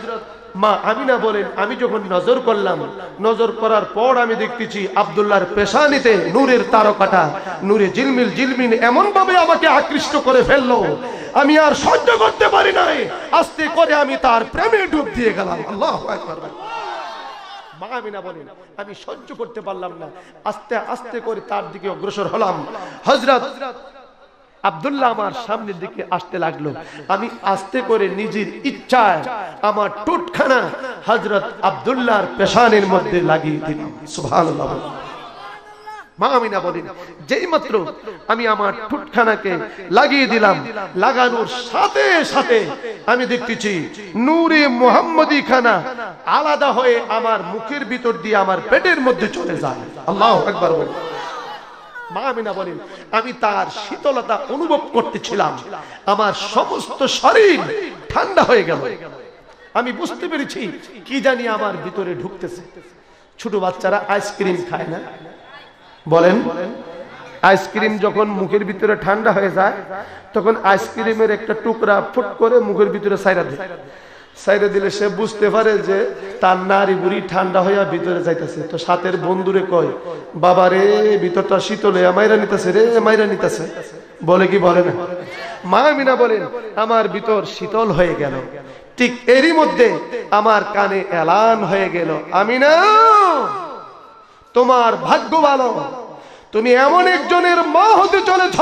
S2: মা আমিনা বলেন আমি যখন নজর করলাম, নজর করার পর আমি দেখতেছি আব্দুল্লাহর পেশানিতে নূরের তারকাটা নূরে ঝিলমিল ঝিলমিল এমন ভাবে আমাকে আকৃষ্ট করে ফেললো, আমি আর সহ্য করতে পারি নাই। আস্তে করে আমি তার প্রেমে ডুব দিয়ে গেলাম। আল্লাহু আকবার। মা আমিনা বলেন আমি সহ্য করতে পারলাম না, আস্তে আস্তে করে তার দিকে অগ্রসর হলাম। হযরত আব্দুল্লাহ আমার সামনের দিকে আসতে লাগলো। আমি আস্তে করে নিজের ইচ্ছায় আমার টুটখানা হযরত আব্দুল্লাহর পেশানের মধ্যে লাগিয়ে দিলাম। সুবহানাল্লাহ। মা আমিনা বলেন যেই মাত্র আমি আমার টুটখানাকে লাগিয়ে দিলাম, লাগানোর সাথে সাথে আমি দেখতেছি নূরে মুহাম্মদী খানা আলাদা হয়ে আমার মুখের ভিতর দিয়ে আমার পেটের মধ্যে চলে যায়। আল্লাহু আকবার। মা আমিনা বলেন আমি তার শীতলতা অনুভব করতেছিলাম, আমার সমস্ত শরীর ঠান্ডা হয়ে গেল। আমি বুঝতে পেরেছি কি জানি আমার ভিতরে ঢুকতেছে। ছোট বাচ্চারা আইসক্রিম খায় না? বলেন, আইসক্রিম যখন মুখের ভিতরে ঠান্ডা হয়ে যায় তখন আইসক্রিমের একটা টুকরা ফুট করে মুখের ভিতরে সাইরা দেয়। সাইরা দিলে সে বুঝতে পারে যে তার নারী বুড়ি ঠান্ডা হইয়া ভিতরে যাইতেছে। তো সাথের বন্ধুরে কয় বাবা রে ভিতরটা শীতল হইয়া মাইরা নিতেছে রে, মাইরা নিতেছে। বলে কি বলে না? মা আমিনা বলেন আমার ভিতর শীতল হয়ে গেল। ঠিক এরই মধ্যে আমার কানে এলান হয়ে গেল, আমিনা তোমার ভাগ্য ভালো, তুমি এমন একজনের মা হতে চলেছ,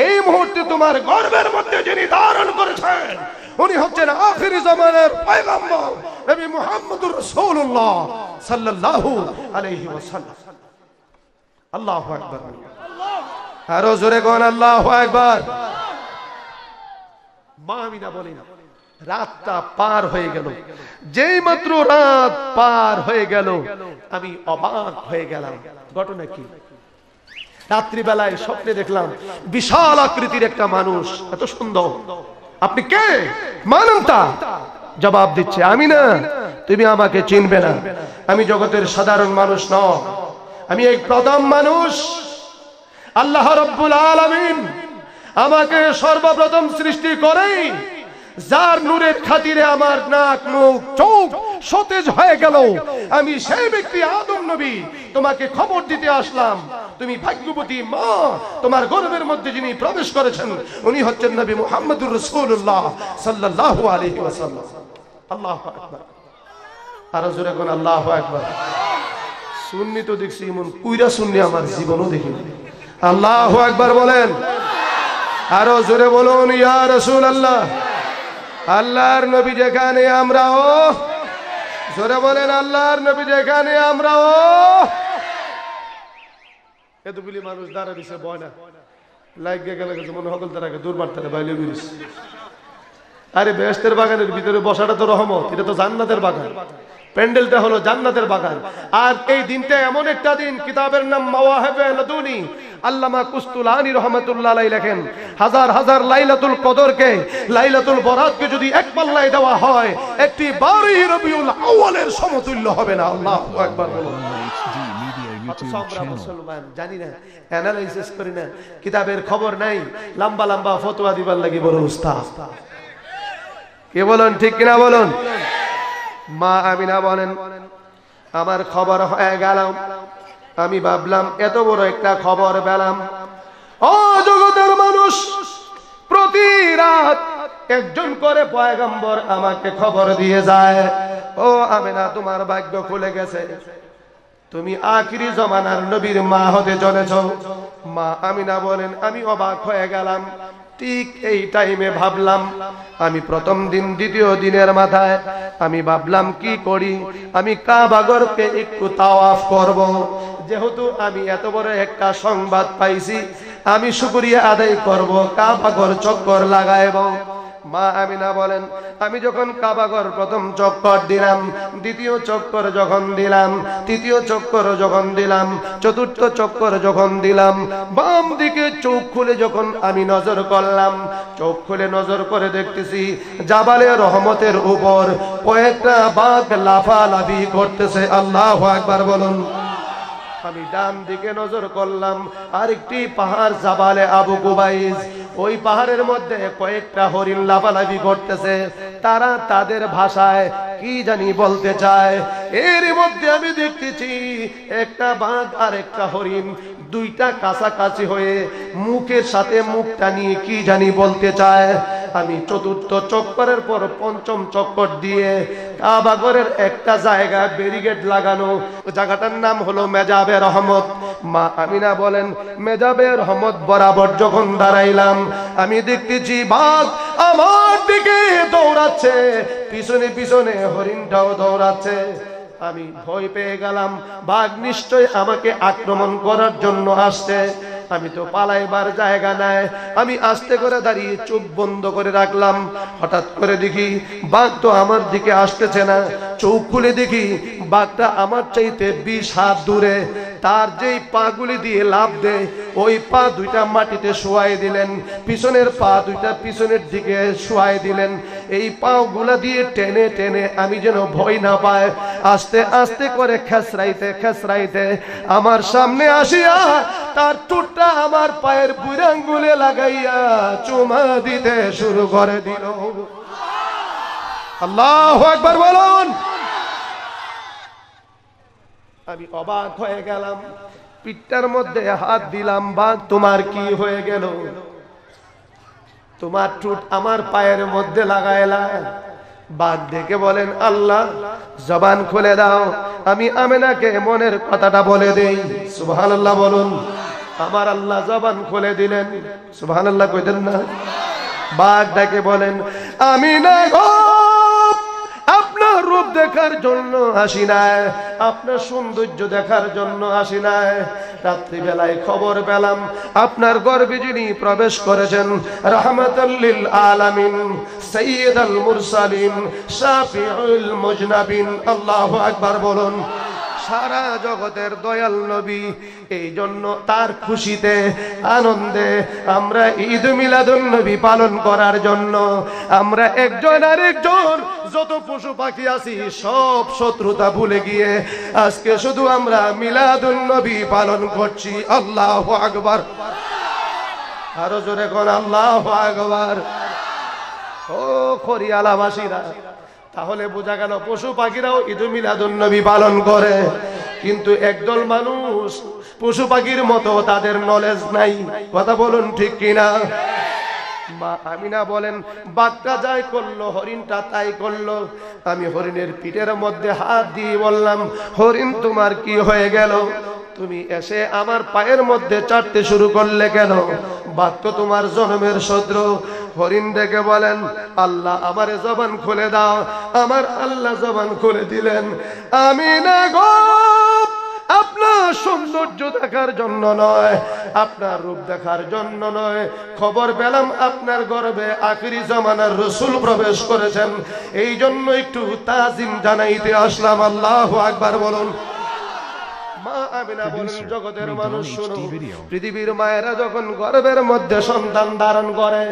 S2: এই মুহূর্তে তোমার গর্ভের মধ্যে যিনি ধারণ করেছেন উনি হচ্ছেন আখিরি জামানার পয়গম্বর নবী মুহাম্মদুর রাসূলুল্লাহ সাল্লাল্লাহু আলাইহি ওয়াসাল্লাম। আল্লাহু আকবার। আরো জোরে কোন আল্লাহু আকবার। মা আমিনা বলেন রাতটা পার হয়ে গেল। যেই মাত্র রাত পার হয়ে গেল আমি অবাক হয়ে গেলাম। ঘটনা কি? রাত্রি বেলায় স্বপ্নে দেখলাম বিশাল আকৃতির একটা মানুষ, এত সুন্দর। আপনি কে? মানবতা জবাব দিচ্ছে আমি না, তুমি আমাকে চিনবে না, আমি জগতের সাধারণ মানুষ নয়, আমি এক প্রথম মানুষ। আল্লাহ রাব্বুল আলামিন আমাকে সর্বপ্রথম সৃষ্টি করেই যার নূরের খাতিরে আমার নাক মুখ চোখ সতেজ হয়ে গেল, আমি সেই ব্যক্তি আদম নবী। তোমাকে খবর দিতে আসলাম তুমি ভাগ্যবতী মা, তোমার গর্ভের মধ্যে যিনি প্রবেশ করেছেন উনি হচ্ছেন নবী মুহাম্মদুর রাসূলুল্লাহ সাল্লাল্লাহু আলাইহি ওয়াসাল্লাম। আল্লাহু আকবার। আরো জোরে কোন আল্লাহু আকবার। সুন্নি তো দেখছি এমন পুরা সুন্নি আমার জীবনও দেখিনি। আল্লাহু আকবার বলেন। আরো জোরে বলুন ইয়া রাসূলুল্লাহ। আল্লাহর নবী যেখানে আমরাও, জোরে বলেন আল্লাহর নবী যেখানে আমরাও। এতগুলি মানুষ দাঁড়া দিছে বয় না, লাগে গেলে মনে হকল তারা দূর মারতে বাইলে গিয়েছ। আরে বেহেশতের বাগানের ভিতরে বসাটা তো রহমত, এটা তো জান্নাতের বাগান, প্যান্ডেলটা হলো জান্নাতের বাগান। আর এই দিনটা এমন একটা দিন, কিতাবের নাম মাওয়াহিবে লাদুনী, আল্লামা কুস্তুলানী রাহমাতুল্লাহ আলাইহি লেখেন হাজার হাজার লাইলাতুল কদরকে, লাইলাতুল বরাতকে যদি এক পাল্লায় দেওয়া হয় একটি 12 রবিউল আউয়ালের সমতুল্য হবে না। আল্লাহু আকবার। জানি না, অ্যানালাইসিস করি না, কিতাবের খবর নাই, লম্বা লম্বা ফতোয়া দিবার লাগি বড় উস্তাদ। কে বলেন ঠিক কিনা বলুন? মা আমিনা বলেন আমার খবর হয়ে গেল, আমি ভাবলাম এত বড় একটা খবর পেলাম। ও জগতের মানুষ, প্রতি রাত একজন করে পয়গম্বর আমাকে খবর দিয়ে যায়, ও আমিনা তোমার ভাগ্য খুলে গেছে, তুমি আখিরি জমানার নবীর মা হতে চলেছ। মা আমিনা বলেন আমি অবাক হয়ে গেলাম, ঠিক এই টাইমে ভাবলাম, আমি প্রথম দিন দ্বিতীয় দিনের মাথায় আমি ভাবলাম কি করি, আমি কাবা ঘরকে একটু তাওয়াফ করব। যেহেতু আমি এত বড় একটা সংবাদ পাইছি, আমি শুকরিয়া আদায় করব, কাবা ঘর চক্কর লাগাইব। মা আমিনা বলেন, আমি যখন কাবা ঘর প্রথম চক্কর দিলাম, দ্বিতীয় চক্কর যখন দিলাম, তৃতীয় চক্কর যখন দিলাম, চতুর্থ চক্কর যখন দিলাম, বাম দিকে চোখ খুলে যখন আমি নজর করলাম, চোখ খুলে নজর করে দেখতেছি জাবালে রহমতের উপর কয়েকটা বাঘ লাফালাফি করতেছে। আল্লাহু আকবার বলুন। আমি ডান দিকে নজর করলাম, আরেকটি পাহাড় জাবালে আবু কুবাইস, ওই পাহাড়ের মধ্যে কয়েকটা হরিণ লাফালাফি করতেছে। তারা তাদের ভাষায় কি জানি বলতে চায়। এর মধ্যে আমি দেখতেছি একটা বাঘ আর একটা হরিণ দুইটা কাছাকাছি হয়ে মুখের সাথে মুখটা নিয়ে কি জানি বলতে চায়। আমি চতুর্থ চক্করের পর পঞ্চম চক্কর দিয়ে কাবা ঘরের একটা জায়গা ব্যারিকেড লাগানো, জায়গাটার নাম হলো মেজাবে রহমত। মা আমিনা বলেন, মেজাবে রহমত বরাবর যখন দাঁড়াইলাম, আমি দেখতেছি বাঘ আমার দিকে দৌড়াচ্ছে, পিছনে পিছনে হরিণটাও দৌড়াচ্ছে। আমি ভয় পেয়ে গেলাম, বাঘ নিশ্চয় আমাকে আক্রমণ করার জন্য আসছে। আমি তো পালাইবার জায়গা নাই, আমি আস্তে করে দাঁড়িয়ে চোখ বন্ধ করে রাখলাম। হঠাৎ করে দেখি বাঘ তো আমার দিকে আসতেছে না। চোখ খুলে দেখি বাঘটা আমার চাইতে 20 হাত দূরে। তার যেই পাগুলি দিয়ে লাফ দেয়, ওই পা দুইটা মাটিতে শোয়াই দিলেন, পিছনের পা দুইটা পিছনের দিকে শোয়াই দিলেন। এই পাগুলা দিয়ে টেনে টেনে আমি যেন ভয় না পায় আস্তে আস্তে করে খেসরাইতে খেসরাইতে আমার সামনে আসিয়া তার টুটটা আমার পায়ের বুড়ি আঙ্গুলে লাগাইয়া চুমা দিতে শুরু করে দিল। আল্লাহু আকবার বলুন। আমি অবাক হয়ে গেলাম, পিঠটার মধ্যে হাত দিলাম, বাঘ তোমার কি হয়ে গেল? তোমার টুট আমার পায়ের মধ্যে লাগাইলা। বাঘ ডেকে বলেন, আল্লাহ জবান খুলে দাও, আমি আমিনাকে মনের কথাটা বলে দেই। সুবহানাল্লাহ বলুন। আমার আল্লাহ জবান খুলে দিলেন। সুবহানাল্লাহ কইতেন না? বাঘ ডেকে বলেন, আমিনা গো, আপনার রূপ দেখার জন্য আসি নাই, আপনার সৌন্দর্য দেখার জন্য আসি নাই। রাত্রিবেলায় খবর পেলাম আপনার গর্ভে যিনি প্রবেশ করেছেন, রাহমাতাল লিল আলামিন, সাইয়্যিদুল মুরসালিন, শাফিউল মুজনাবিন। আল্লাহু আকবার বলুন। সারা জগতের দয়াল নবী, এই জন্য তার খুশিতে আনন্দে আমরা ঈদ মিলাদুন নবী পালন করার জন্য আমরা একজন আরেকজন যত পশু পাখি আছি সব শত্রুতা ভুলে গিয়ে আজকে শুধু আমরা মিলাদুন নবী পালন করছি। আল্লাহু আকবার। আরো জোরে কোন আল্লাহু আকবার। ও খরিয়ালাবাসীরা, তাহলে বোঝা গেল পশু পাখিরাও ঈদ মিলাদুন নবী পালন করে, কিন্তু একদল মানুষ পশু পাখির মতো তাদের নলেজ নাই। কথা বলুন ঠিক কিনা? মা আমিনা বলেন, বাঘটা যাই করলো হরিণটা তাই করলো। আমি হরিণের পিঠের মধ্যে হাত দিয়ে বললাম, হরিণ তোমার কি হয়ে গেল? তুমি এসে আমার পায়ের মধ্যে চাটতে শুরু করলে কেন? বাঘ তো তোমার জন্মের শত্রু। হরিণ ডেকে বলেন, আল্লাহ আমার জবান খুলে দাও। আমার আল্লাহ জবান খুলে দিলেন, আমিনা গো, আপনার সৌন্দর্য দেখার জন্য নয়, আপনার রূপ দেখার জন্য নয়, খবর পেলাম আপনার গর্ভে আখিরি জামানার রাসূল প্রবেশ করেছেন, এই জন্য একটু তাজিম জানাইতে আসলাম। আল্লাহু আকবার বলুন। মা আমিনা বলেন, জগতের মানুষ শুনো, পৃথিবীর মায়েরা যখন গর্ভের মধ্যে সন্তান ধারণ করে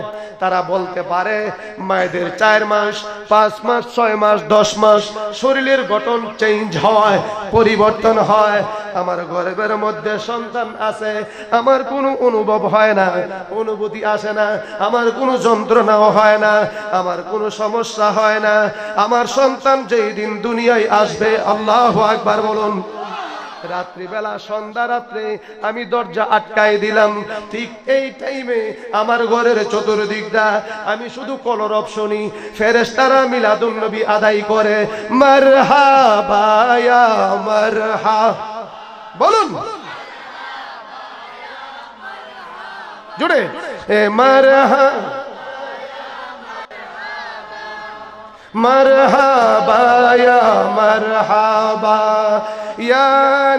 S2: তারা বলতে পারে মায়েদের 4 মাস 5 মাস 6 মাস 10 মাস শরীরের গঠন চেঞ্জ হয়, পরিবর্তন হয়। আমার গর্ভের মধ্যে সন্তান আছে, আমার কোনো অনুভব হয় না, অনুভূতি আসে না, আমার কোনো যন্ত্রণাও হয় না, আমার কোনো সমস্যা হয় না। আমার সন্তান যেই দিন দুনিয়ায় আসবে, আল্লাহু আকবার বলুন, রাত্রিবেলা সন্ধ্যা রাত্রে আমি দরজা আটকাই দিলাম। ঠিক এই টাইমে আমার ঘরের চতুর্দিকটা আমি শুধু কলরব শুনি, ফেরেশতারা মিলাদুন নবী আদায় করে, মারহাবা ইয়া মারহাবা বলুন। जुड़े मरहा मरहबा या मरहबा या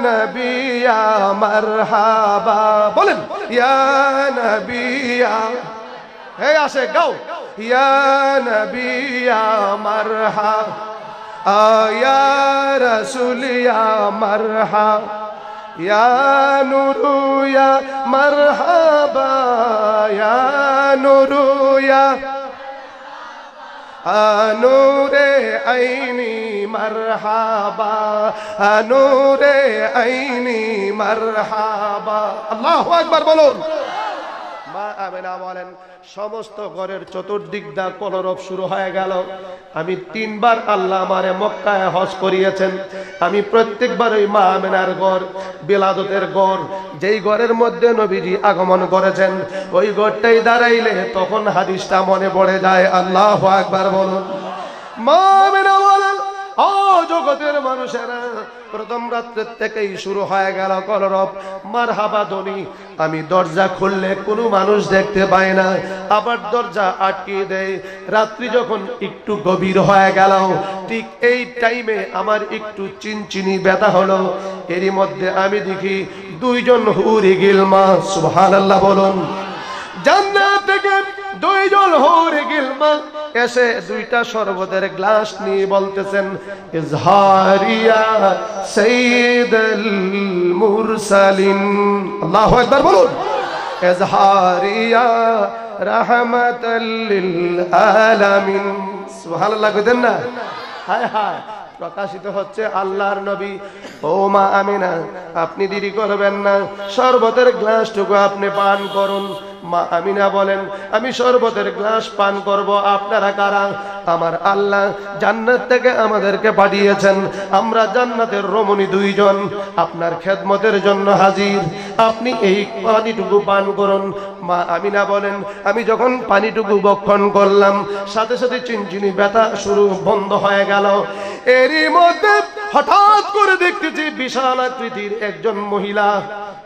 S2: नबी या मरहबा बोलें या नबी या है आशे गाओ या नबी या मरहबा या रसूल या मरहबा या नूरू या मरहबा या नूरू या नूरे ऐनी मरहबा नूरे ऐनी मरहबा अल्लाहु अकबर बोलুন মা আমেনা বলেন সমস্ত ঘরের চতুর্দিক দা কলরব শুরু হয়ে গেল আমি তিনবার আল্লাহ আমারে মক্কায় হজ করিয়েছেন আমি প্রত্যেকবার ওই মা আমেনার ঘর বিলাদতের ঘর যেই ঘরের মধ্যে নবীজি আগমন করেছেন ওই ঘরটাই দাঁড়াইলে তখন হাদিসটা মনে পড়ে যায় আল্লাহু আকবার বলুন মা আমেনা বলেন ও জগতের মানুষেরা প্রথম রাত্রের থেকেই শুরু হয়ে গেল কলরব মারহাবা ধ্বনি আমি দরজা খুললে কোনো মানুষ দেখতে পায় না আবার দরজা আটকিয়ে দেয় রাত্রি যখন একটু গভীর হয়ে গেল ঠিক এই টাইমে আমার একটু চিনচিনি ব্যথা হলো এরই মধ্যে আমি দেখি দুইজন হুরি গিলমা সুবহানাল্লাহ বলুন জান্নাত থেকে দুইজন হুরি গিলমা এসে দুইটা শরবতের গ্লাস নিয়ে বলতেছেন ইজহারিয়া সাইয়্যিদুল মুরসালিন আল্লাহু আকবার বলুন ইজহারিয়া রাহমাতাল লিল আলামিন সুবহানাল্লাহ কইতেন না হায় হায় প্রকাশিত হচ্ছে আল্লাহর নবী ও মা আমিনা আপনি দেরি করবেন না শরবতের গ্লাসটুকু আপনি পান করুন মা আমিনা বলেন আমি শরবতের গ্লাস পান করব আপনারা কারা আমার আল্লাহ জান্নাত থেকে আমাদেরকে পাঠিয়েছেন আমরা জান্নাতের রমণী দুইজন আপনার খেদমতের জন্য হাজির আপনি এই পানিটুকু পান করুন মা আমিনা বলেন আমি যখন পানিটুকু ভক্ষণ করলাম সাথে সাথে চিনচিনি ব্যথা শুরু বন্ধ হয়ে গেল এরই মধ্যে হঠাৎ করে দেখতেছি বিশাল আকৃতির একজন মহিলা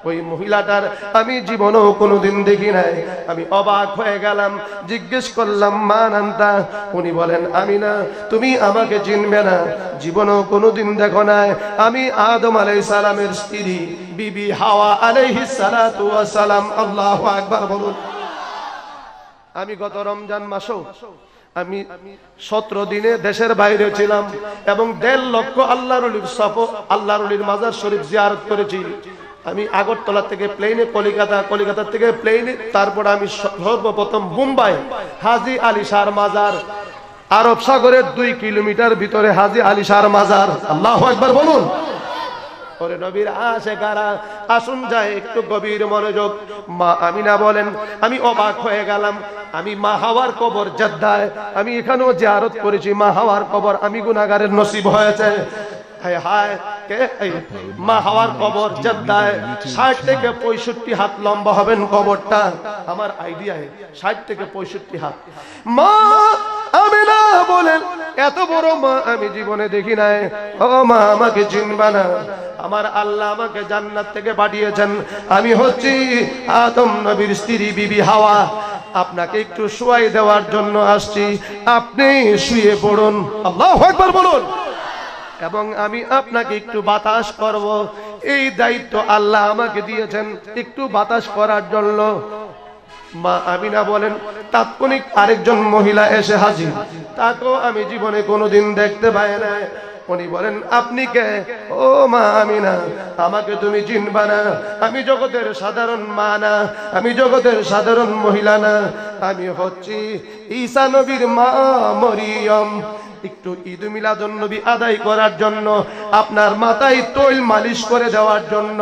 S2: ওই মহিলাটার আমি জীবনেও কোনোদিন দেখি নাই আমি অবাক হয়ে গেলাম জিজ্ঞেস করলাম মা নান্তা উনি বলেন আমিনা তুমি আমাকে চিনবে না জীবনেও কোনোদিন দেখো নাই আমি আদম আলাইহিস সালামের স্ত্রী বিবি হাওয়া আলাইহিস সালাতু ওয়াস সালাম আল্লাহু আকবার বলুন আমি গত রমজান মাসেও আমি 17 দিনে দেশের বাইরে ছিলাম এবং 1.5 লক্ষ আল্লাহর ওলির সফর আল্লাহর ওলির মাজার শরীফ জিয়ারত করেছি আমি আগরতলা থেকে প্লেনে কলকাতা থেকে প্লেনে তারপর আমি সর্বপ্রথম মুম্বাই হাজী আলী শাহর মাজার আরব সাগরের 2 কিলোমিটার ভিতরে হাজী আলী শাহর মাজার আল্লাহু আকবার বলুন ওরে নবীর আশিকারা আসুন যায় একটু গভীর মনোযোগ মা আমিনা বলেন আমি অবাক হয়ে গেলাম আমি মা হাওয়ার কবর জেদ্দায় আমি এখানেও জিয়ারত করেছি মা হাওয়ার কবর আমি গুনাহগারের নসিব হয়েছে হায় হায় কে মা হাওয়ার কবর জেদ্দায় 60 থেকে 65 হাত লম্বা হবেন কবরটা আমার আইডিয়ায় 60 থেকে 65 হাত মা আমিনা বলেন এত বড় মা আমি জীবনে দেখি নাই ও মা আমাকে চিনবা না আমার আল্লাহ আমাকে জান্নাত থেকে পাঠিয়েছেন আমি হচ্ছি আদম নবীর স্ত্রী বিবি হাওয়া আপনাকে একটু শোয়াই দেওয়ার জন্য আসছি আপনি শুয়ে পড়ুন আল্লাহু আকবার বলুন এবং আমি আপনাকে একটু বাতাস করব এই দায়িত্ব আল্লাহ আমাকে দিয়েছেন একটু বাতাস করার জন্য মা আমিনা বলেন তাৎক্ষণিক আরেকজন মহিলা এসে হাজির তাকেও আমি জীবনে কোনোদিন দেখতে পাই না উনি বলেন আপনি কে ও মা আমিনা আমাকে তুমি চিনবা না আমি জগতের সাধারণ মা না আমি জগতের সাধারণ মহিলা না আমি হচ্ছি ঈসা নবীর মা মরিয়ম একটু ঈদ মিলাদুন নবী আদায় করার জন্য আপনার মাথায় তৈল মালিশ করে দেওয়ার জন্য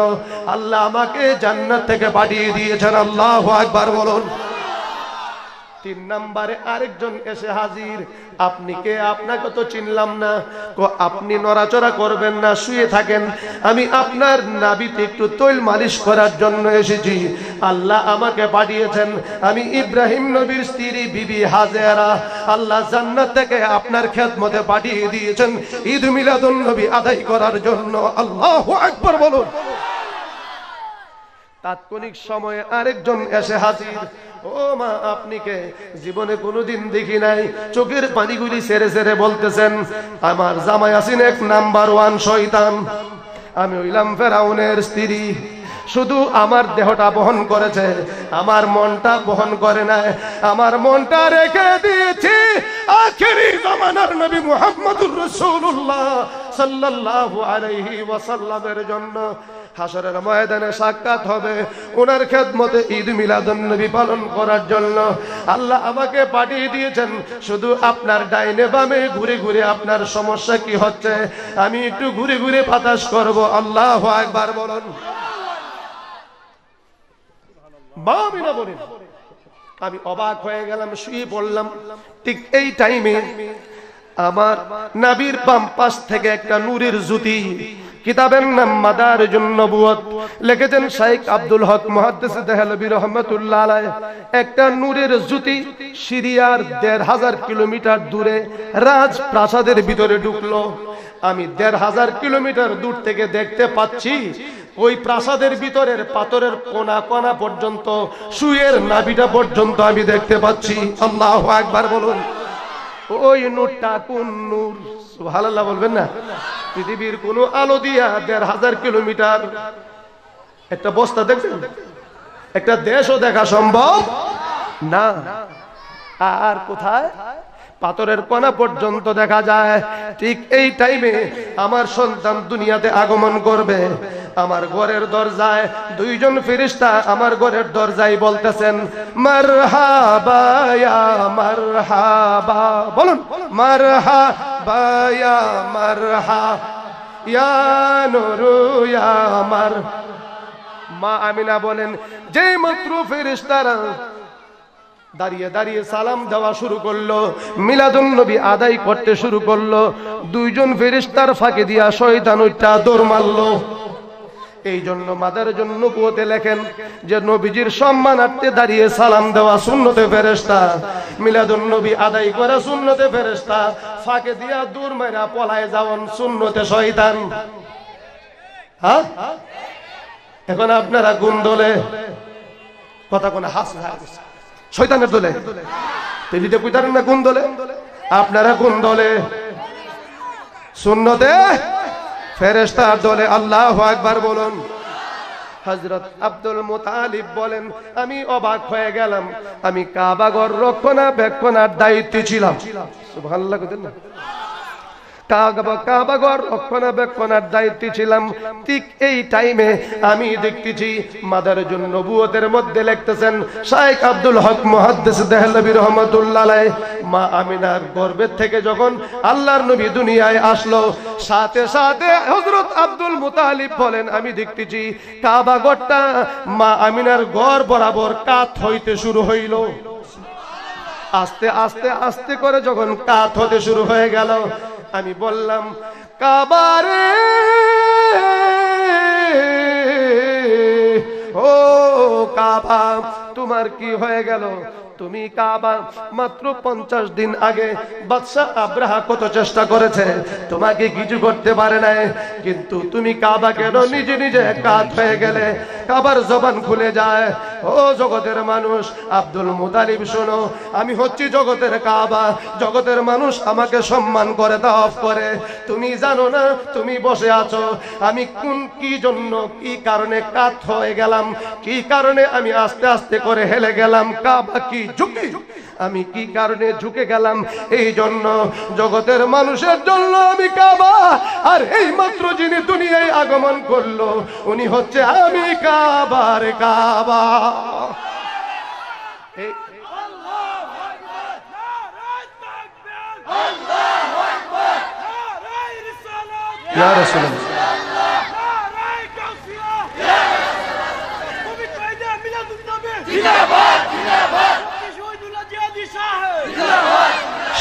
S2: আল্লাহ আমাকে জান্নাত থেকে পাঠিয়ে দিয়েছেন আল্লাহু আকবার বলুন 3 নম্বরে আরেকজন এসে হাজির আপনি কে আপনাকে তো চিনলাম না আপনি নড়াচড়া করবেন না শুয়ে থাকেন আমি আপনার নাভিতে একটু তৈল মালিশ করার জন্য এসেছি আল্লাহ আমাকে পাঠিয়েছেন আমি ইব্রাহিম নবীর স্ত্রী বিবি হাজেরা আল্লাহ জান্নাত থেকে আপনার খেদমতে পাঠিয়ে দিয়েছেন ঈদ মিলাদুন নবী আদায় করার জন্য আল্লাহু আকবার বলুন তাৎক্ষণিক সময়ে আরেকজন এসে হাজির। ও মা, আপনি কে? জীবনে কোনোদিন দেখি নাই। চোখের পানিগুলি ছেড়ে ছেড়ে বলতেছেন, আমার জামাই আছেন এক নাম্বার 1 শয়তান। আমি হইলাম ফেরাউনের স্ত্রী। শুধু আমার দেহটা বহন করেছে, আমার মনটা বহন করে নাই। আমার মনটা রেখে দিয়েছি আখেরি জামানার নবী মুহাম্মদুর রাসূলুল্লাহ সাল্লাল্লাহু আলাইহি ওয়াসাল্লামের জন্য। হাসরের ময়দানে সাক্ষাৎ হবে ওনার খেদমতে ঈদ মিলাদুন নবী পালন করার জন্য। আল্লাহ আমাকে পাঠিয়ে দিয়েছেন শুধু আপনার ডাইনে বামে ঘুরে ঘুরে আপনার সমস্যা কি হচ্ছে আমি একটু ঘুরে ঘুরে বাতাস করব। আল্লাহু আকবার বলুন। বামিনা বলেন। আমি অবাক হয়ে গেলাম, শুয়ে পড়লাম। ঠিক এই টাইমে আমার নবীর বাম পাশ থেকে একটা নূরের জ্যোতি, কিতাবের নাম মাদারিজুন নবুয়ত, লিখেছেন শাইখ আব্দুল হক মুহাদ্দিস দেহলভী রাহমাতুল্লাহ আলাইহি। একটা নূরের জ্যোতি সিরিয়ার ১৫০০ কিলোমিটার দূরে রাজপ্রাসাদের ভিতরে ঢুকলো। আমি ১৫০০ কিলোমিটার দূর থেকে দেখতে পাচ্ছি ওই প্রাসাদের ভিতরের পাথরের কোনা কোনা পর্যন্ত, সুয়ের নাভিটা পর্যন্ত আমি দেখতে পাচ্ছি। আল্লাহু আকবার বলুন। ওই নূরটা কোন নূর? সুবহানাল্লাহ বলবেন না? পৃথিবীর কোন আলো দিয়া ১৫০০ কিলোমিটার একটা বস্তা দেখছেন? একটা দেশও দেখা সম্ভব না। আর কোথায়? পাথরের কোনা পর্যন্ত দেখা যায়। ঠিক এই টাইমে আমার সন্তান দুনিয়াতে আগমন করবে। আমার ঘরের দরজায় ২ জন ফেরেশতা আমার ঘরের দরজায় বলতেছেন, মারহাবা ইয়া মারহাবা। বলুন, মারহাবা ইয়া মারহা ইয়া নূরু ইয়া মার। মা আমিনা বলেন, যে মাত্র ফেরেশতারা দাঁড়িয়ে দাঁড়িয়ে সালাম দেওয়া শুরু করলো, মিলাদুন নবী আদায় করতে শুরু করলো, ২ জন ফেরেশতার ফাঁকে দিয়া শয়তান উঠা দৌড় মারলো। এই জন্য মাদারিজুন নবুয়তে লেখেন যে নবীজির সম্মানার্থে দাঁড়িয়ে সালাম দেওয়া সুন্নতে ফেরেশতা, মিলাদুন নবী আদায় করা সুন্নতে ফেরেশতা, ফাঁকে দিয়া দূর মাইরা পলায় যাওয়ান সুন্নতে শয়তান। হ্যাঁ, এখন আপনারা কোন দলে? কথা কোন হাস শয়তানের দলে? তেলিতে কইতারেন না কোন দলে? আপনারা কোন দলে? সুন্নতে ফেরেশতার দলে। আল্লাহু আকবার বলুন। হযরত আব্দুল মুতালিব বলেন, আমি অবাক হয়ে গেলাম। আমি কাবা ঘর রক্ষণাবেক্ষণের দায়িত্বে ছিলাম। সুবহানাল্লাহ কইতেন না? কাবা ঘর রক্ষণাবেক্ষণের দায়িত্বে ছিলাম। ঠিক এই টাইমে আমি দেখতেছি মাদারিজুন নবুয়তের মধ্যে লিখতেছেন শাইখ আব্দুল হক মুহাদ্দিস দেহলভী রাহমাতুল্লাহ আলাইহি, মা আমিনার গর্ভের থেকে যখন আল্লাহর নবী দুনিয়ায় আসলো, সাথে সাথে হযরত আব্দুল মুতালিব বলেন, আমি দেখতেছি কাবা ঘরটা মা আমিনার ঘর বরাবর কাত হইতে শুরু হইল। আস্তে আস্তে আস্তে করে যখন কাত হতে শুরু হয়ে গেল, আমি বললাম, কাবারে ও কাবা, তোমার কি হয়ে গেল? তুমি কাবা মাত্র 50 দিন আগে বাদশাহ আব্রাহা কত চেষ্টা করেছে, তোমাকে কিছু করতে পারে নাই, কিন্তু তুমি কাবা কেন নিজে নিজে কাত হয়ে গেলে? কাবার জবান খুলে যায়। ও জগতের মানুষ, আব্দুল মুতালিব শোনো, আমি হচ্ছি জগতের কাবা। জগতের মানুষ আমাকে সম্মান করে, তাওয়াফ করে। তুমি জানো না তুমি বসে আছো আমি কোন কি জন্য কি কারণে কাত হয়ে গেলাম, কি কারণে আমি আস্তে আস্তে করে হেলে গেলাম, কাবা কি ঝুঁকি, আমি কি কারণে ঝুঁকে গেলাম? এই জন্য জগতের মানুষের জন্য আমি কাবা। আর এই মাত্র যিনি দুনিয়ায় আগমন করলো উনি হচ্ছে আমি কাবার কাবা। ইয়া রাসূলুল্লাহ,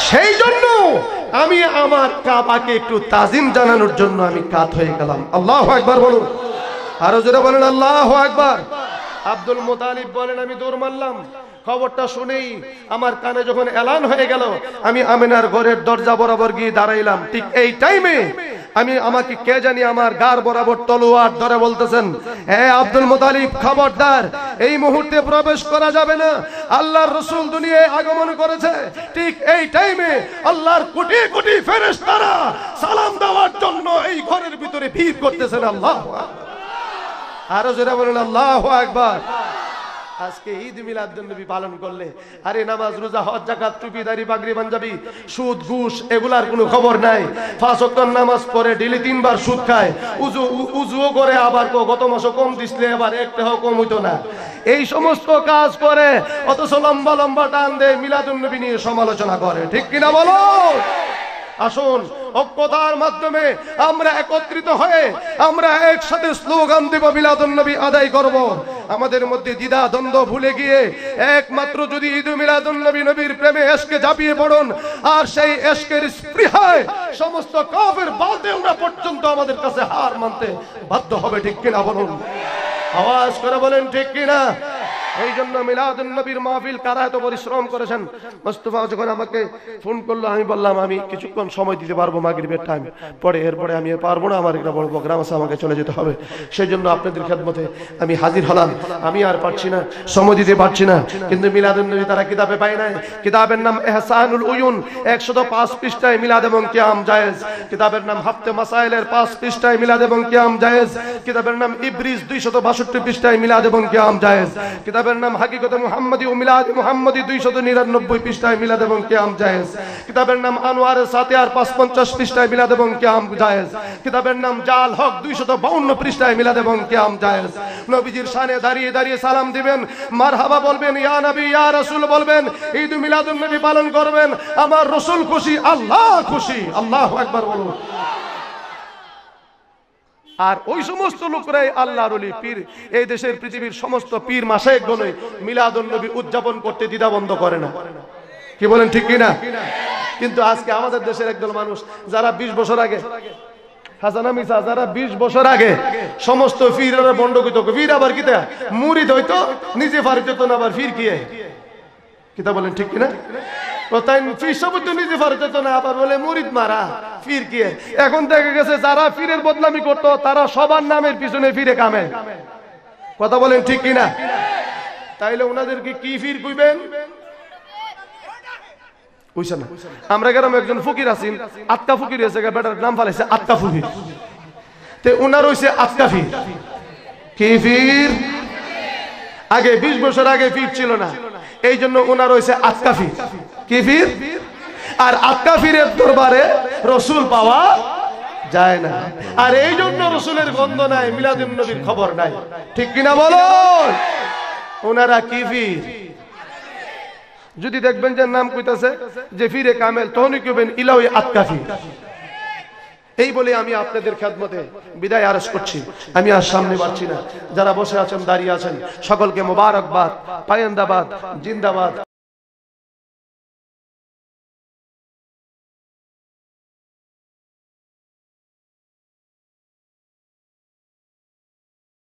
S2: সেই জন্য আমি আমার কাবাকে একটু তাজিম জানানোর জন্য আমি কাত হয়ে গেলাম। আল্লাহু আকবার বলুন, আরো জোরে বলেন আল্লাহু আকবার। আব্দুল মুতালিব বলেন, আমি দৌড় মারলাম। খবরটা শুনেই আমার কানে যখন এলান হয়ে গেল, আমি আমিনার ঘরের দরজা বরাবর গিয়ে দাঁড়াইলাম। ঠিক এই টাইমে আমাকে কে জানি আমার গার বরাবর তলোয়ার ধরে বলতেছেন, হে আব্দুল মুতালিব খবরদার, এই মুহূর্তে প্রবেশ করা যাবে না। আল্লাহর রাসূল দুনিয়ায় আগমন করেছে। ঠিক এই টাইমে আল্লাহর কোটি কোটি ফেরেশতারা সালাম দেওয়ার জন্য এই ঘরের ভিতরে ভিড় করতেছেন। আল্লাহু আকবার, আরো জোরে বলেন আল্লাহু আকবার। আজকে ঈদ মিলাদুন নবী পালন করলে আরে নামাজ রোজা হজ যাকাত টুপি দাড়ি পাগড়ি পাঞ্জাবি সুদ ঘুষ এগুলার কোনো খবর নাই। 5 ওয়াক্ত নামাজ পড়ে ডেইলি 3 বার সুদ খায়, উজুও করে, আবার গত মাসে কম দিছিলে এবার একটাও কম হইতো না। এই সমস্ত কাজ করে অথচ লম্বা লম্বা টান দেয় মিলাদুন নবী নিয়ে সমালোচনা করে। ঠিক কিনা বলো? আসুন ঐক্যতার মাধ্যমে আমরা একত্রিত হয়ে আমরা একসাথে স্লোগান দেব, মিলাদুন নবী আদায় করব। আমাদের মধ্যে দ্বিধা দ্বন্দ্ব ভুলে গিয়ে একমাত্র যদি ঈদ মিলাদুন নবী নবীর প্রেমে এশকে ঝাঁপিয়ে পড়ুন, আর সেই এশকের স্পৃহায় সমস্ত কাফের বাতিলরা পর্যন্ত আমাদের কাছে হার মানতে বাধ্য হবে। ঠিক কিনা বলুন? আওয়াজ করে বলেন ঠিক কিনা? এই জন্য মিলাদুন নবীর মাহফিল কারা এত পরিশ্রম করেছেন। মোস্তফা যখন আমাকে ফোন করলো, আমি বললাম আমি কিছুক্ষণ সময় দিতে পারবো মাগরিবের টাইম পরে, এরপরে আমি পারবো না, আমার একটা বড় প্রোগ্রাম আছে, আমাকে চলে যেতে হবে। সেই জন্য আপনাদের খেদমতে আমি হাজির হলাম। আমি আর পারছি না, সময় দিতে পারছি না। কিন্তু মিলাদুন নবী তারা কিতাবে পায় নাই। কিতাবের নাম ইহসানুল উয়ুন, 105 পৃষ্ঠায় মিলাদ এবং কিয়াম জায়েজ। কিতাবের নাম হাফতে মাসাইলের 5 পৃষ্ঠায় মিলাদ এবং কিয়াম জায়েজ। কিতাবের নাম ইব্রিজ 262 পৃষ্ঠায় মিলাদ এবং কিয়াম জায়েজ। কিতাবের নাম হাকিকতে মুহাম্মদী ও মিলাদ মুহাম্মদী 299 পৃষ্ঠায় মিলাদ এবং কিয়াম জায়েজ। কিতাবের নাম আনোয়ারে সাতিয়ার 550 পৃষ্ঠায় মিলাদ এবং কিয়াম জায়েজ। কিতাবের নাম জাল হক 252 পৃষ্ঠায় মিলাদ এবং কিয়াম জায়েজ। নবীজির শানে দাঁড়িয়ে দাঁড়িয়ে সালাম দিবেন, মারহাবা বলবেন, ইয়া নবী ইয়া রাসূল বলবেন, ঈদ মিলাদুন নবী পালন করবেন। আমার রাসূল খুশি, আল্লাহ খুশি। আল্লাহু আকবার বলুন। আর ওই সমস্ত লোকরাই আল্লাহর ওলি পীর, এই দেশের পৃথিবীর সমস্ত পীর মাশায়েখগণ মিলাদুন নবী উদযাপন করতে দ্বিধা বন্ধ করে না। কি বলেন ঠিক কিনা? কিন্তু আজকে আমাদের দেশের একদল মানুষ যারা 20 বছর আগে হাসানা মিসা যারা 20 বছর আগে সমস্ত পীররা বন্ধ কইতো, পীর আবার কিতা মুরিদ হইতো, নিজে ফারিত হতো না, আবার পীর কি কিতা বলেন ঠিক কিনা? এখন দেখা গেছে যারা পীরের বদনামি করতো তারা সবার নামের পিছনে ফিরে কামে। কথা বলেন ঠিক কিনা? তাইলে ওনাদেরকে কি পীর কইবেন? আমরা গ্রামে একজন ফকির আছেন, আতকা ফকির হয়েছে, বেটার নাম ফালাইছে আতকা ফকির। তে ওনার হইছে আতকা পীর। কি পীর? আগে 20 বছর আগে পীর ছিল না, এই জন্য ওনার হইছে আতকা পীর। কি পীর? আর আতকা পীরের দরবারে রাসূল পাওয়া যায় না, আর এই জন্য রাসূলের গন্ধ নাই, মিলাদুন নবীর খবর নাই। ঠিক কিনা বলো? ওনারা কি পীর? যদি দেখবেন যে নাম কইতাছে যে পীরে কামেল, তখনই কইবেন ইলাহি আতকা পীর। এই বলে আমি আপনাদের খেদমতে বিদায় আরজ করছি। আমি আর সামনে বাড়ছি না। যারা বসে আছেন, দাঁড়িয়ে আছেন, সকলকে মোবারকবাদ, পায়েন্দাবাদ, জিন্দাবাদ।